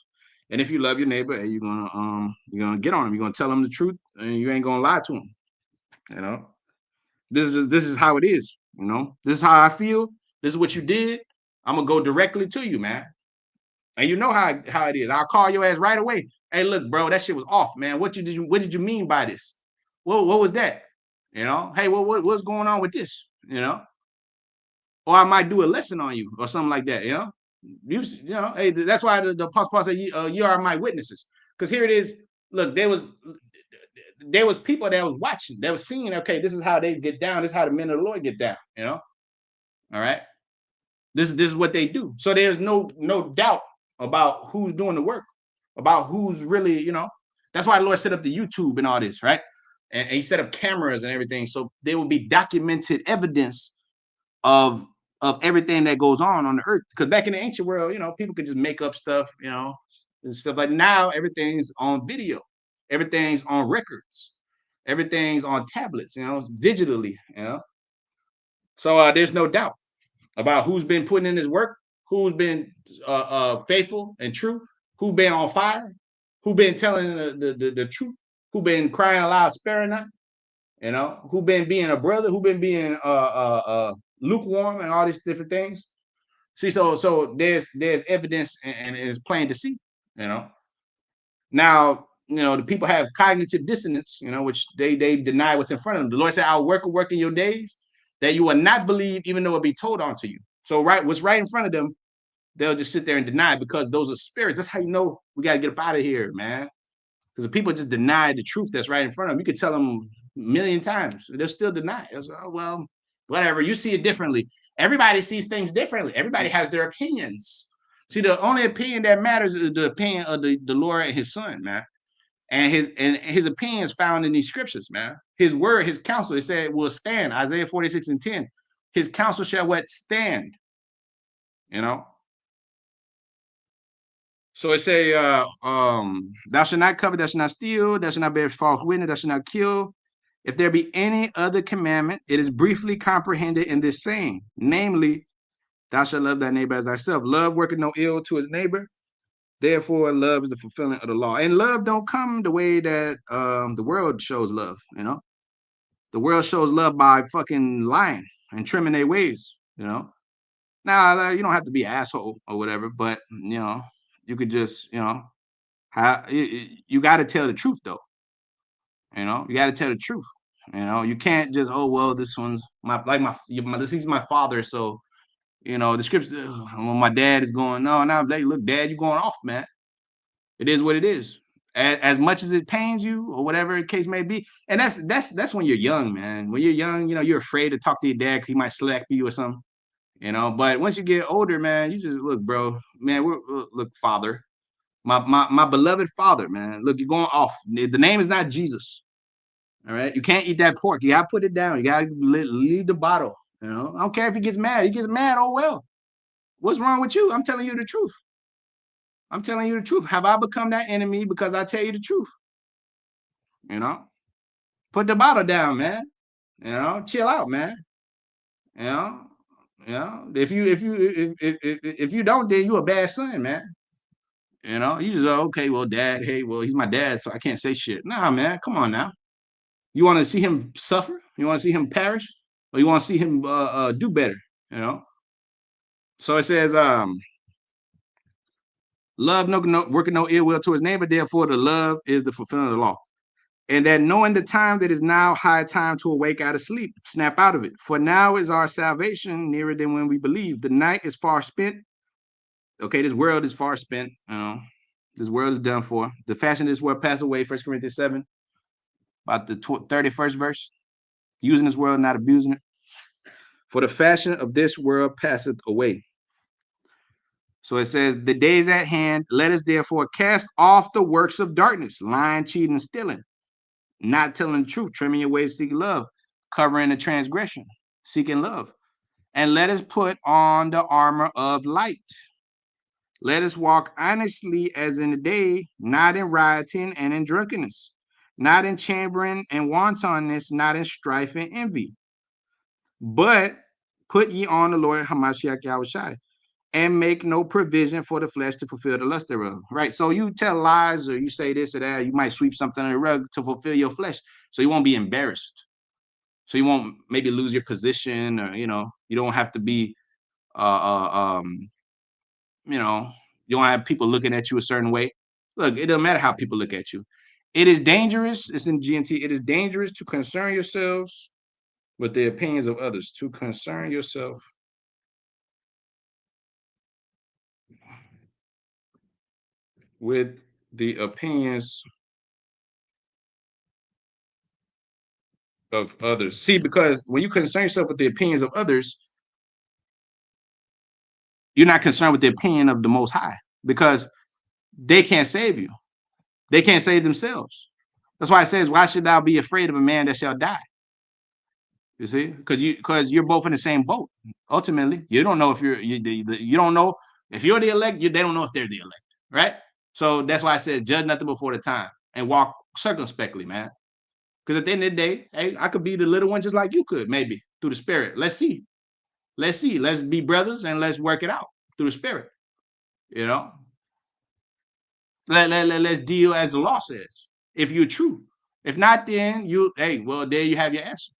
And if you love your neighbor, you're gonna get on him. You're gonna tell him the truth, and you ain't gonna lie to him. You know, this is how it is. You know, this is how I feel. This is what you did. I'm gonna go directly to you, man. And you know how it is. I'll call your ass right away. Hey, look, bro, that shit was off, man. What did you mean by this? What was that? You know, hey, what's going on with this? You know, or I might do a lesson on you or something like that. You know, you know, hey, that's why the Apostle Paul said, you are my witnesses. Because here it is. Look, there was people that was watching, that was seeing. Okay, this is how they get down. This is how the men of the Lord get down. You know, all right. This is what they do. So there's no doubt about who's doing the work, about who's really, you know. That's why the Lord set up the YouTube and all this, right? And he set up cameras and everything, so there will be documented evidence of everything that goes on the earth. Because back in the ancient world, you know, people could just make up stuff, you know, and stuff like now. Everything's on video, everything's on records, everything's on tablets, you know, digitally, you know. So there's no doubt about who's been putting in this work, who's been faithful and true, who been on fire, who been telling the truth, who been crying aloud, sparing not, you know, who been being a brother, who been being lukewarm, and all these different things. See, so there's evidence, and it's plain to see, you know. Now, you know, the people have cognitive dissonance, you know, which they deny what's in front of them. The Lord said, I'll work a work in your days that you will not believe, even though it be told unto you. So what's right in front of them, they'll just sit there and deny, because those are spirits. That's how you know we got to get up out of here, man. Because if people just deny the truth that's right in front of them, you could tell them a million times, they'll still deny it. Oh, well, whatever. You see it differently. Everybody sees things differently. Everybody has their opinions. See, the only opinion that matters is the opinion of the Lord and his son, man. And his opinion is found in these scriptures, man. His word, his counsel, it said will stand. Isaiah 46 and 10. His counsel shall what? Stand. You know? So it say, thou shalt not covet, thou shalt not steal, thou shalt not bear false witness, thou shalt not kill. If there be any other commandment, it is briefly comprehended in this saying, namely, thou shalt love thy neighbor as thyself. Love worketh no ill to his neighbor. Therefore, love is the fulfillment of the law. And love don't come the way that the world shows love, you know? The world shows love by fucking lying and trimming their ways, you know? Now, you don't have to be an asshole or whatever, but, you know, you could just, you know, you got to tell the truth, though. You know, you got to tell the truth. You know, you can't just, oh, well, this one's this is my father, so, you know, the scripture, when my dad is going, no, look, dad, you're going off, man. It is what it is. As much as it pains you or whatever the case may be. And that's when you're young, man. When you're young, you know, you're afraid to talk to your dad because he might slap you or something, you know. But once you get older, man, you just look, bro, man, look, father, my beloved father, man. Look, you're going off. The name is not Jesus. All right. You can't eat that pork. You gotta put it down. You gotta leave the bottle. You know, I don't care if he gets mad. He gets mad. Oh well. What's wrong with you? I'm telling you the truth. I'm telling you the truth. Have I become that enemy because I tell you the truth? You know, put the bottle down, man. You know, chill out, man. You know, if you don't, then you a bad son, man. You know, you just okay, well, dad, hey, well, he's my dad, so I can't say shit. Nah, man, come on now. You want to see him suffer? You want to see him perish, or you want to see him do better? You know. So it says, love working no ill will to his neighbor. Therefore, the love is the fulfillment of the law. And that knowing the time that is now high time to awake out of sleep, snap out of it. For now is our salvation nearer than when we believe. The night is far spent. Okay, this world is far spent. You know, this world is done for. The fashion of this world pass away. 1 Corinthians 7, about the 31st verse. Using this world, not abusing it. for the fashion of this world passeth away. So it says, the days at hand, let us therefore cast off the works of darkness, lying, cheating, and stealing, not telling the truth, trimming your ways, seek love, covering the transgression, seeking love. And let us put on the armor of light. Let us walk honestly as in the day, not in rioting and in drunkenness, not in chambering and wantonness, not in strife and envy. But put ye on the Lord Hamashiach Yahushai, and make no provision for the flesh to fulfill the lust thereof. Right? So you tell lies or you say this or that, you might sweep something under the rug to fulfill your flesh. So you won't be embarrassed. So you won't maybe lose your position, or you don't have to be uh, uh um you know, you don't have people looking at you a certain way. Look, it doesn't matter how people look at you. It is dangerous. It's in GNT. It is dangerous to concern yourselves with the opinions of others. To concern yourself with the opinions of others. See, because when you concern yourself with the opinions of others, you're not concerned with the opinion of the Most High, because they can't save you. They can't save themselves. That's why it says, "Why should thou be afraid of a man that shall die?" You see, because you're both in the same boat. Ultimately, you don't know if you don't know if you're the elect. They don't know if they're the elect, right? So that's why I said, judge nothing before the time and walk circumspectly, man. Because at the end of the day, hey, I could be the little one just like you could, maybe through the Spirit. Let's see. Let's see. Let's be brothers and let's work it out through the Spirit. You know, let's deal as the law says. If you're true, if not, then well, there you have your answer.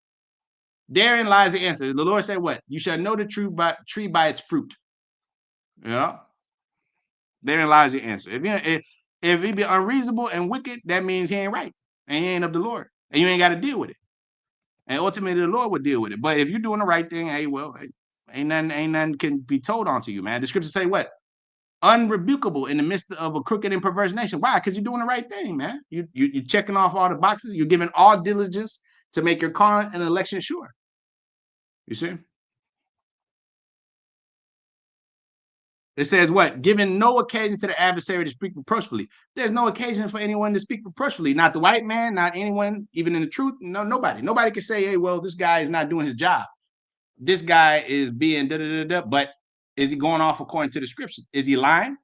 Therein lies the answer. The Lord said, "What? You shall know the tree by its fruit." You know, therein lies your answer. If he be unreasonable and wicked, that means he ain't right and he ain't of the Lord, and you ain't got to deal with it. And ultimately, the Lord would deal with it. But if you're doing the right thing, hey, well, hey, ain't nothing can be told onto you, man. The scriptures say what? Unrebukable in the midst of a crooked and perverse nation. Why? Because you're doing the right thing, man. You're checking off all the boxes. You're giving all diligence to make your calling and election sure. You see? It says what? Giving no occasion to the adversary to speak reproachfully. There's no occasion for anyone to speak reproachfully. Not the white man, not anyone, even in the truth. No, nobody. Nobody can say, hey, well, this guy is not doing his job. This guy is being da-da-da-da, but is he going off according to the scriptures? Is he lying?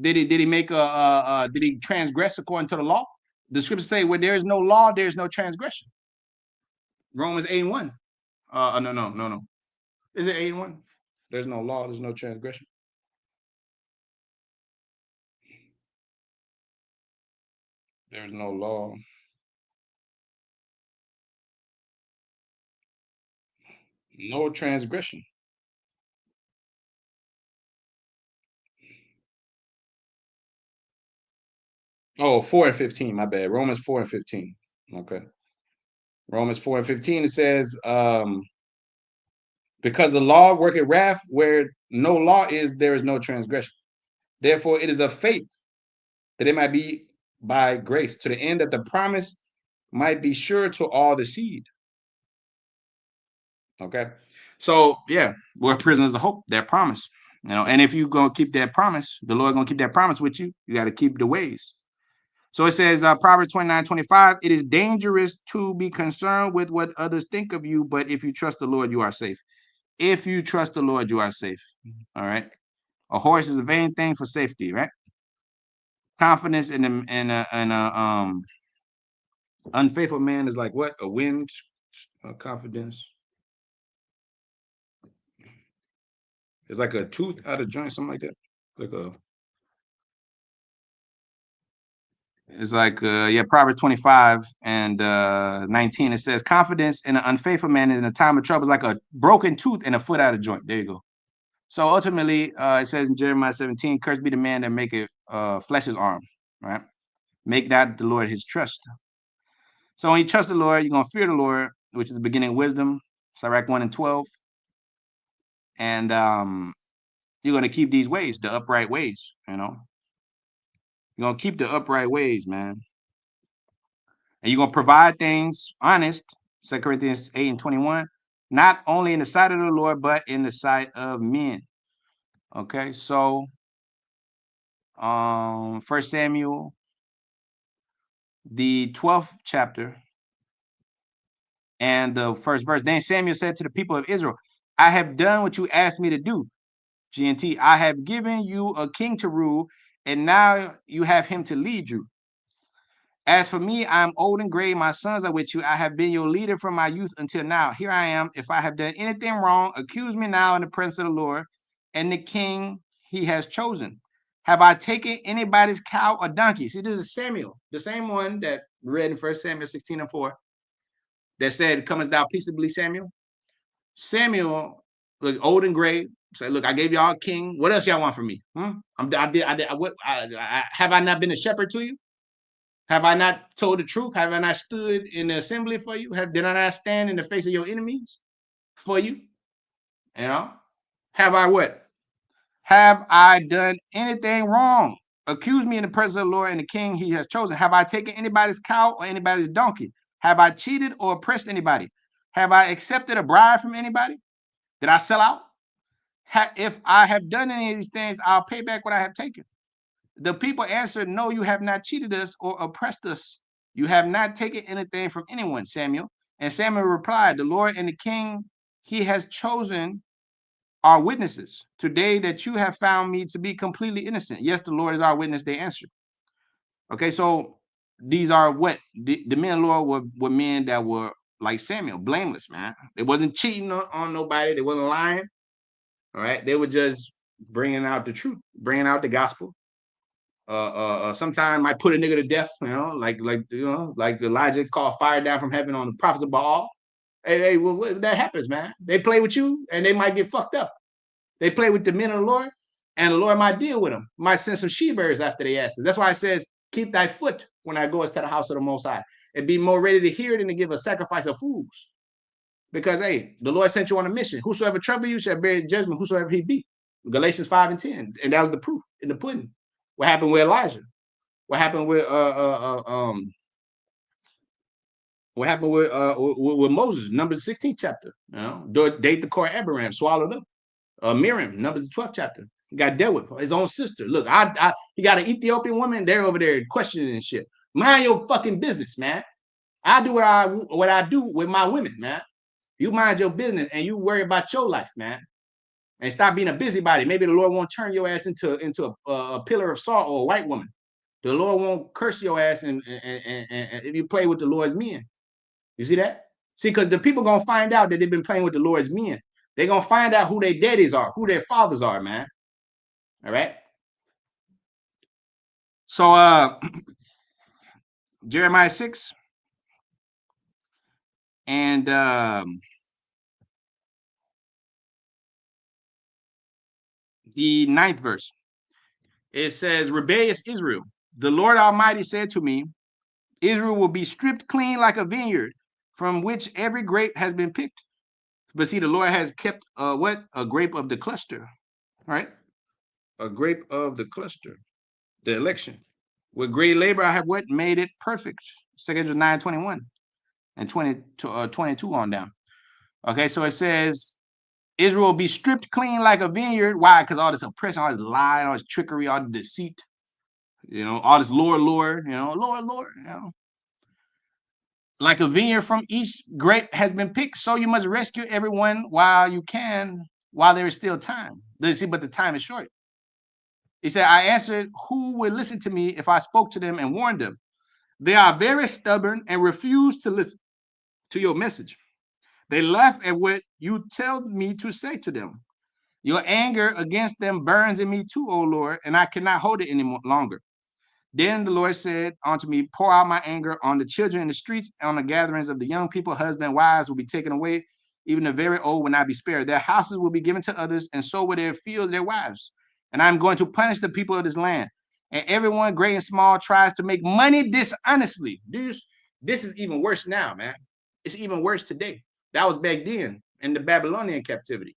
Did he make did he transgress according to the law? The scriptures say where there is no law, there is no transgression. Romans 8:1. No. Is it 8:1? There's no law, there's no transgression. There's no law. No transgression. Oh, 4:15, my bad. Romans 4:15. Okay. Romans 4:15, it says, because the law worketh wrath, where no law is, there is no transgression. Therefore, it is of faith that it might be by grace, to the end that the promise might be sure to all the seed. Okay. So yeah, we're prisoners of hope, that promise. And if you're gonna keep that promise, the Lord gonna keep that promise with you. You got to keep the ways. So it says, Proverbs 29:25, it is dangerous to be concerned with what others think of you, but if you trust the Lord, you are safe. If you trust the Lord, you are safe. All right. A horse is a vain thing for safety, right? Confidence in a unfaithful man is like what? A wind, confidence. It's like a tooth out of joint, something like that. Like a It's like Proverbs 25 and 19. It says, confidence in an unfaithful man in a time of trouble is like a broken tooth and a foot out of joint. There you go. So ultimately, it says in Jeremiah 17, cursed be the man that maketh flesh his arm, right? Make not the Lord his trust. So when you trust the Lord, you're going to fear the Lord, which is the beginning of wisdom, Sirach 1:12. And you're going to keep these ways, the upright ways, You're going to keep the upright ways, man. And you're going to provide things honest, 2 Corinthians 8:21. not only in the sight of the Lord, but in the sight of men. Okay, so 1 Samuel, the 12th chapter, and the first verse. Then Samuel said to the people of Israel, I have done what you asked me to do. GNT, I have given you a king to rule, and now you have him to lead you. As for me, I am old and gray. My sons are with you. I have been your leader from my youth until now. Here I am. If I have done anything wrong, accuse me now in the presence of the Lord and the king he has chosen. Have I taken anybody's cow or donkey? See, this is Samuel, the same one that read in 1 Samuel 16:4, that said, comest thou peaceably, Samuel? Samuel, look, old and gray, say, look, I gave y'all a king. What else y'all want from me? Have I not been a shepherd to you? Have I not told the truth? Have I not stood in the assembly for you? Did I not stand in the face of your enemies for you? You know? Have I what? Have I done anything wrong? Accuse me in the presence of the Lord and the king he has chosen. Have I taken anybody's cow or anybody's donkey? Have I cheated or oppressed anybody? Have I accepted a bribe from anybody? Did I sell out? If I have done any of these things, I'll pay back what I have taken. The people answered, no, you have not cheated us or oppressed us. You have not taken anything from anyone, Samuel. And Samuel replied, the Lord and the king he has chosen are witnesses today that you have found me to be completely innocent. Yes, the Lord is our witness, they answered. Okay, so these are what? The men of the Lord were men that were like Samuel, blameless, man. They wasn't cheating on nobody. They wasn't lying. All right, they were just bringing out the truth, bringing out the gospel. Sometimes might put a nigga to death, like Elijah called fire down from heaven on the prophets of Baal. Hey, well, that happens, man. They play with you, and they might get fucked up. They play with the men of the Lord, and the Lord might deal with them. Might send some she-bears after they asses. That's why it says, keep thy foot when I goest to the house of the Most High, and be more ready to hear than to give a sacrifice of fools. Because, hey, the Lord sent you on a mission. Whosoever trouble you shall bear judgment, whosoever he be. Galatians 5:10. And that was the proof in the pudding. What happened with Elijah? What happened with Moses? Numbers 16th chapter. Date the court Abraham swallowed up. Miriam, Numbers 12th chapter. He got dealt with his own sister. Look, he got an Ethiopian woman. They're over there questioning and shit. Mind your fucking business, man. I do what I do with my women, man. You mind your business and you worry about your life, man. And stop being a busybody. Maybe the Lord won't turn your ass into a pillar of salt or a white woman. The Lord won't curse your ass and if you play with the Lord's men. You see that? See, because the people gonna find out that they've been playing with the Lord's men. They're gonna find out who their daddies are, who their fathers are, man. All right. So Jeremiah 6 and the 9th verse. It says, rebellious Israel, the Lord Almighty said to me, Israel will be stripped clean like a vineyard from which every grape has been picked. But see, the Lord has kept what? A grape of the cluster, right? A grape of the cluster, the election. With great labor, I have what? Made it perfect. 2 Corinthians 9:21 and 22 on down. Okay, so it says, Israel will be stripped clean like a vineyard. Why? Because all this oppression, all this lie, all this trickery, all the deceit, all this Lord, Lord, Lord, Like a vineyard from each grape has been picked, so you must rescue everyone while you can, while there is still time. See, but the time is short. He said, I answered, who would listen to me if I spoke to them and warned them? They are very stubborn and refuse to listen to your message. They laugh at what you tell me to say to them. Your anger against them burns in me too, O Lord, and I cannot hold it any longer. Then the Lord said unto me, pour out my anger on the children in the streets, on the gatherings of the young people. Husband, wives will be taken away. Even the very old will not be spared. Their houses will be given to others, and so will their fields, their wives. And I'm going to punish the people of this land. And everyone, great and small, tries to make money dishonestly. This is even worse now, man. It's even worse today. That was back then in the Babylonian captivity.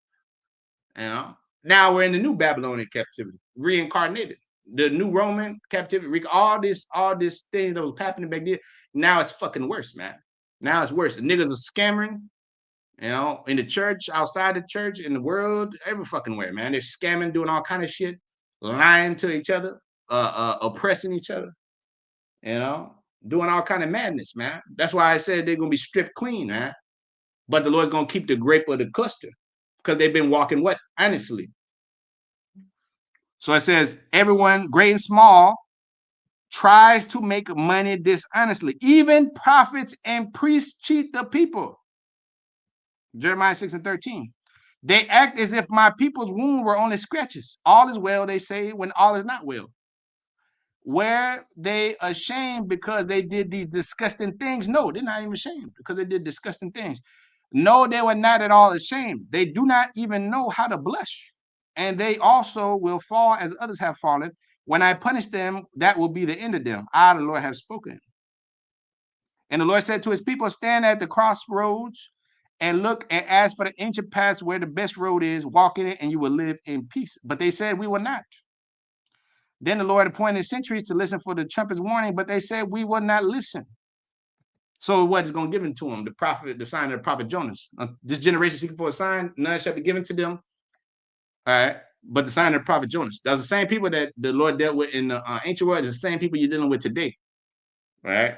Now we're in the new Babylonian captivity, reincarnated. The new Roman captivity, all this things that was happening back then. Now it's fucking worse, man. Now it's worse. The niggas are scammering, You know, in the church, outside the church, in the world, every fucking way, man. They're scamming, doing all kind of shit, lying to each other, oppressing each other, you know, doing all kind of madness, man. That's why I said they're gonna be stripped clean, man. But the Lord's gonna keep the grape of the cluster because they've been walking what? Honestly. So it says, everyone, great and small, tries to make money dishonestly. Even prophets and priests cheat the people. Jeremiah 6:13. They act as if my people's wound were only scratches. All is well, they say, when all is not well. Were they ashamed because they did these disgusting things? No, they're not even ashamed because they did disgusting things. No, they were not at all ashamed. They do not even know how to blush. And they also will fall as others have fallen. When I punish them, that will be the end of them. I, the Lord, have spoken. And the Lord said to his people, stand at the crossroads and look and ask for the ancient paths where the best road is, walk in it, and you will live in peace. But they said, we will not. Then the Lord appointed sentries to listen for the trumpet's warning, but they said, we will not listen. So what is going to give it to them? The prophet, the sign of the prophet Jonas. This generation seeking for a sign, none shall be given to them. All right. But the sign of the prophet Jonas. That's the same people that the Lord dealt with in the ancient world. It's the same people you're dealing with today. All right.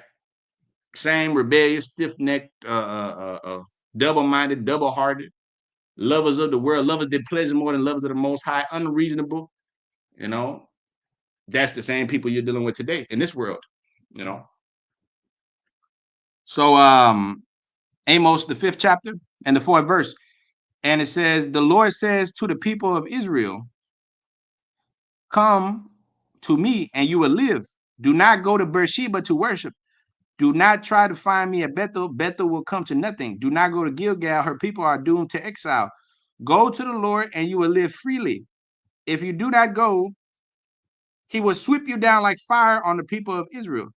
Same rebellious, stiff-necked, double-minded, double-hearted, lovers of the world, lovers that pleasure more than lovers of the Most High, unreasonable. You know, that's the same people you're dealing with today in this world. You know. So Amos, the 5th chapter and the 4th verse. And it says, the Lord says to the people of Israel, come to me and you will live. Do not go to Beersheba to worship. Do not try to find me at Bethel. Bethel will come to nothing. Do not go to Gilgal. Her people are doomed to exile. Go to the Lord and you will live freely. If you do not go, he will sweep you down like fire on the people of Israel.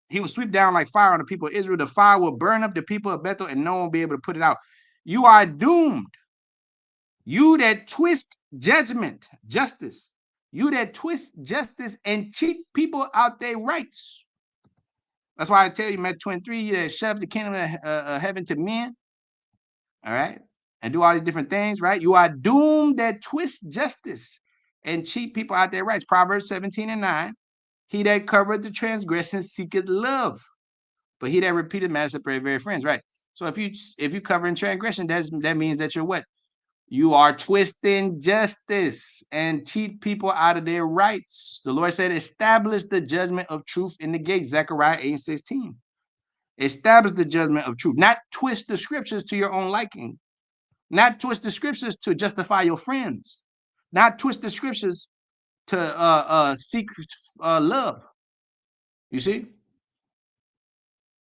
He will sweep down like fire on the people of Israel. The fire will burn up the people of Bethel and no one will be able to put it out. You are doomed. You that twist justice. You that twist justice and cheat people out their rights. That's why I tell you, Matthew 23, you that shut up the kingdom of heaven to men. All right. And do all these different things, right? You are doomed that twist justice and cheat people out their rights. Proverbs 17:9. He that covereth the transgression seeketh love, but he that repeateth matter separate very friends, right? So if you cover in transgression, that means that you're what? You are twisting justice and cheat people out of their rights. The Lord said, establish the judgment of truth in the gate. Zechariah 8:16. Establish the judgment of truth, not twist the scriptures to your own liking, not twist the scriptures to justify your friends, not twist the scriptures to seek love. You see?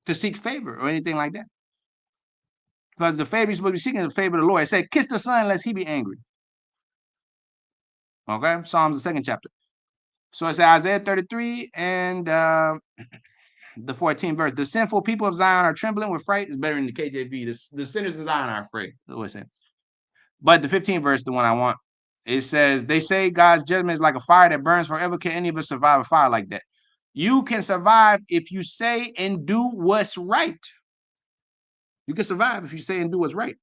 To seek favor or anything like that. Because the favor you're supposed to be seeking is the favor of the Lord. It said, kiss the Son lest he be angry. Okay, Psalms, the 2nd chapter. So it's Isaiah 33 and the 14th verse. The sinful people of Zion are trembling with fright. It's better in the KJV. The sinners of Zion are afraid. That's what it says. But the 15th verse, the one I want, it says, they say God's judgment is like a fire that burns forever. Can any of us survive a fire like that? You can survive if you say and do what's right. You can survive if you say and do what's right.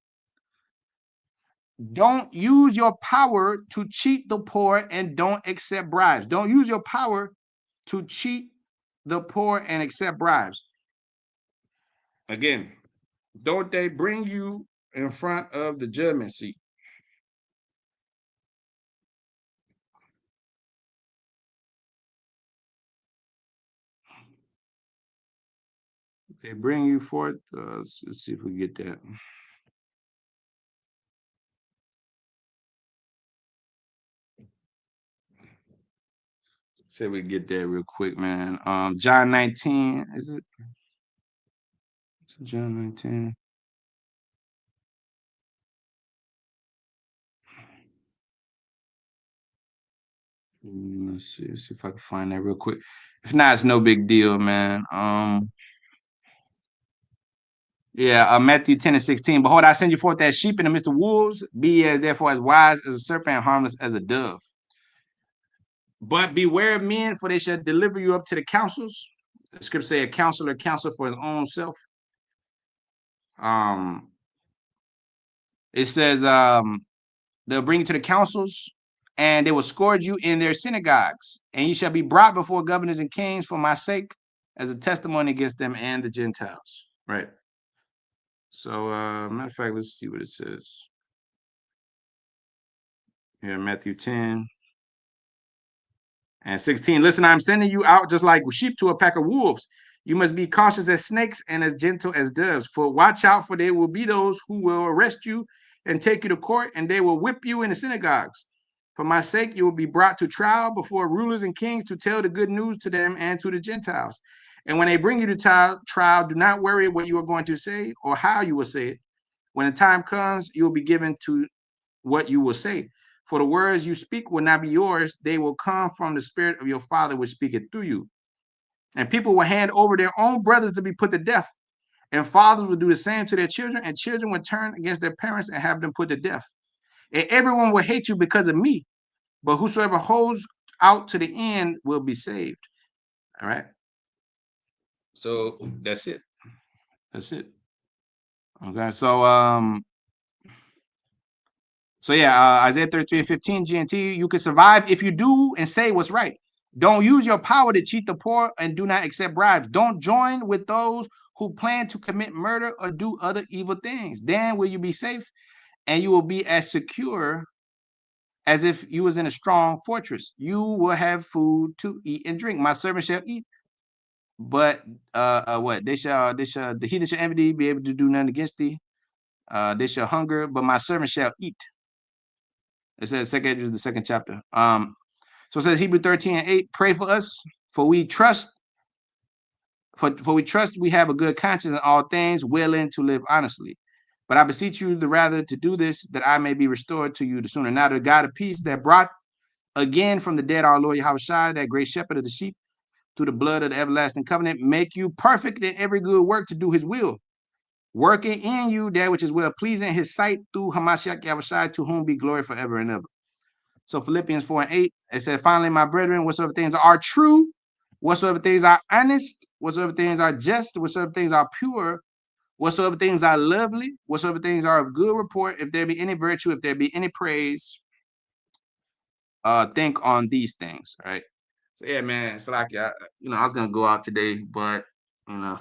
Don't use your power to cheat the poor and don't accept bribes. Don't use your power to cheat the poor and accept bribes. Again, don't they bring you in front of the judgment seat? They bring you forth. Let's see if we get that. Say we get that real quick, man. John 19, is it? It's John 19. Let's see if I can find that real quick. If not, it's no big deal, man. Yeah, Matthew 10:16. Behold, I send you forth as sheep in the midst of wolves. Be ye therefore as wise as a serpent and harmless as a dove. But beware of men, for they shall deliver you up to the councils. The scripture say a counselor counsel for his own self. It says, they'll bring you to the councils, and they will scourge you in their synagogues, and you shall be brought before governors and kings for my sake, as a testimony against them and the Gentiles. Right. So, matter of fact, let's see what it says. Here, Matthew 10 and 16. Listen, I'm sending you out just like sheep to a pack of wolves. You must be cautious as snakes and as gentle as doves. For watch out, for there will be those who will arrest you and take you to court, and they will whip you in the synagogues. For my sake, you will be brought to trial before rulers and kings to tell the good news to them and to the Gentiles. And when they bring you to trial, do not worry what you are going to say or how you will say it. When the time comes, you will be given to what you will say. For the words you speak will not be yours. They will come from the Spirit of your Father, which speaketh through you. And people will hand over their own brothers to be put to death. And fathers will do the same to their children, and children will turn against their parents and have them put to death. And everyone will hate you because of me, but whosoever holds out to the end will be saved. All right. So that's it. That's it. Okay. So yeah, Isaiah 33:15, GNT, you can survive if you do and say what's right. Don't use your power to cheat the poor and do not accept bribes. Don't join with those who plan to commit murder or do other evil things. Then will you be safe, and you will be as secure as if you was in a strong fortress. You will have food to eat and drink. My servant shall eat, but what he that shall envy thee be able to do nothing against thee. They shall hunger, but my servant shall eat. It says second is the second chapter. So it says Hebrew 13:8, pray for us, for we trust, we have a good conscience in all things, willing to live honestly. But I beseech you the rather to do this, that I may be restored to you the sooner. Now the God of peace that brought again from the dead our Lord Yahushua, that great shepherd of the sheep, through the blood of the everlasting covenant, make you perfect in every good work to do his will, working in you that which is well pleasing in his sight through Hamashiach Yahushua, to whom be glory forever and ever. So Philippians 4:8, it said, finally, my brethren, whatsoever things are true, whatsoever things are honest, whatsoever things are just, whatsoever things are pure, whatsoever things are lovely, whatsoever things are of good report, if there be any virtue, if there be any praise, think on these things, right? So yeah, man, it's like, I was gonna go out today, but yeah,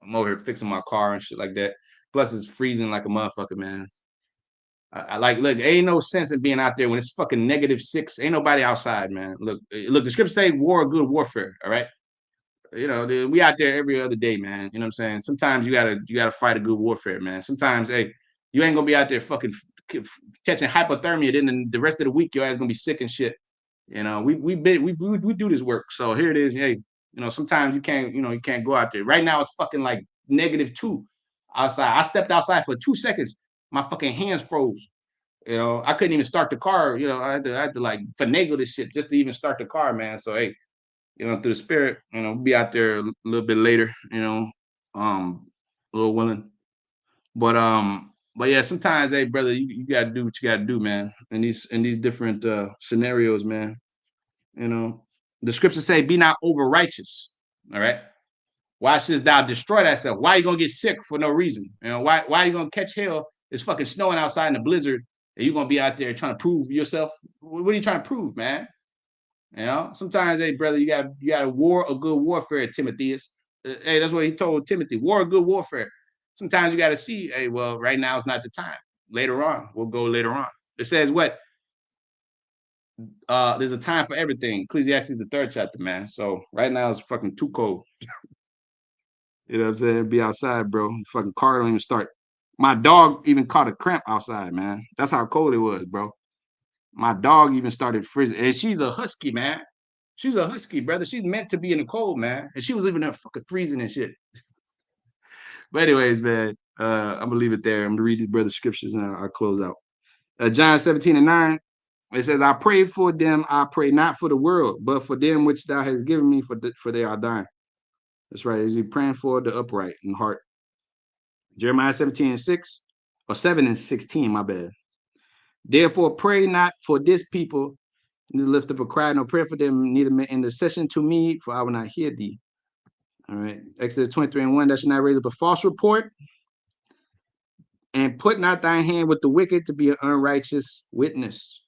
I'm over here fixing my car and shit like that. Plus, it's freezing like a motherfucker, man. I like, look, ain't no sense in being out there when it's fucking -6. Ain't nobody outside, man. Look, the scriptures say war, good warfare. All right. Dude, we out there every other day, man. You know what I'm saying? Sometimes you gotta fight a good warfare, man. Sometimes, hey, you ain't gonna be out there fucking catching hypothermia. Then the rest of the week, your ass gonna be sick and shit. We do this work. So here it is. Hey, sometimes you can't go out there. Right now it's fucking like -2 outside. I stepped outside for 2 seconds. My fucking hands froze. I couldn't even start the car. I had to like finagle this shit just to even start the car, man. So hey, through the spirit, we'll be out there a little bit later, a little willing. But yeah, sometimes, hey, brother, you gotta do what you gotta do, man. In these different scenarios, man. The scriptures say, be not over righteous. All right. Why shouldst thou destroy thyself? Why are you gonna get sick for no reason? Why are you gonna catch hell? It's fucking snowing outside in a blizzard, and you're gonna be out there trying to prove yourself. What are you trying to prove, man? Sometimes, hey, brother, you got to war a good warfare, Timotheus. Hey, that's what he told Timothy. War a good warfare. Sometimes you got to see, hey, well, right now is not the time. Later on, we'll go later on. It says what? There's a time for everything. Ecclesiastes the 3rd chapter, man. So right now it's fucking too cold. You know what I'm saying? Be outside, bro. Fucking car don't even start. My dog even caught a cramp outside, man. That's how cold it was, bro. My dog even started freezing. And she's a husky, man. She's a husky, brother. She's meant to be in the cold, man. And she was even there fucking freezing and shit. But anyways, man, I'm gonna leave it there. I'm gonna read these brother scriptures and I'll close out. John 17:9. It says, I pray for them, I pray not for the world, but for them which thou hast given me, for they are thine. That's right. Is he praying for the upright in heart? Jeremiah 17:6 or 7:16, my bad. Therefore, pray not for this people, neither lift up a cry, nor pray for them, neither make intercession to me, for I will not hear thee. All right. Exodus 23:1, that should not raise up a false report And put not thy hand with the wicked to be an unrighteous witness.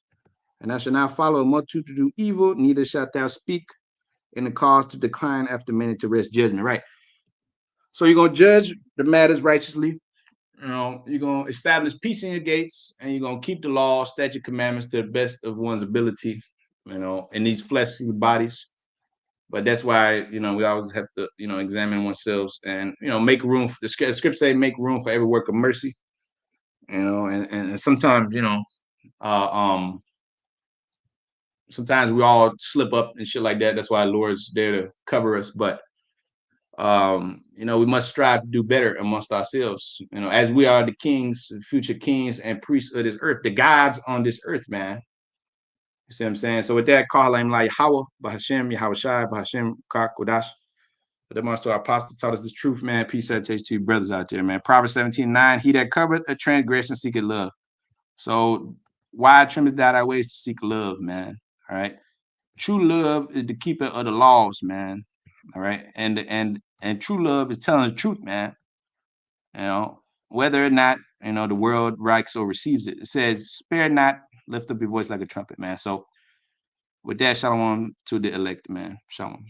And thou shalt not follow a multitude to do evil, neither shalt thou speak in the cause to decline after many to rest judgment. Right. So you're gonna judge the matters righteously. You're gonna establish peace in your gates, and you're gonna keep the law, statute, commandments to the best of one's ability. In these fleshly bodies. But that's why we always have to examine ourselves and make room for the scripture say make room for every work of mercy. And sometimes uh, um sometimes we all slip up and shit like that. That's why the Lord's there to cover us. But we must strive to do better amongst ourselves. As we are the kings, future kings and priests of this earth, the gods on this earth, man. You see what I'm saying? So with that, call him like Yahweh, Bahashem, Yahweh Shai, Bahashem, Kakodash. But the most our apostle taught us this truth, man. Peace and taste to you brothers out there, man. Proverbs 17:9. He that covereth a transgression seeketh love. So why Trimmest died our ways to seek love, man. All right. True love is the keeper of the laws, man. All right. And true love is telling the truth, man. Whether or not, the world likes or receives it. It says, spare not, lift up your voice like a trumpet, man. So with that, shalom to the elect, man. Shalom.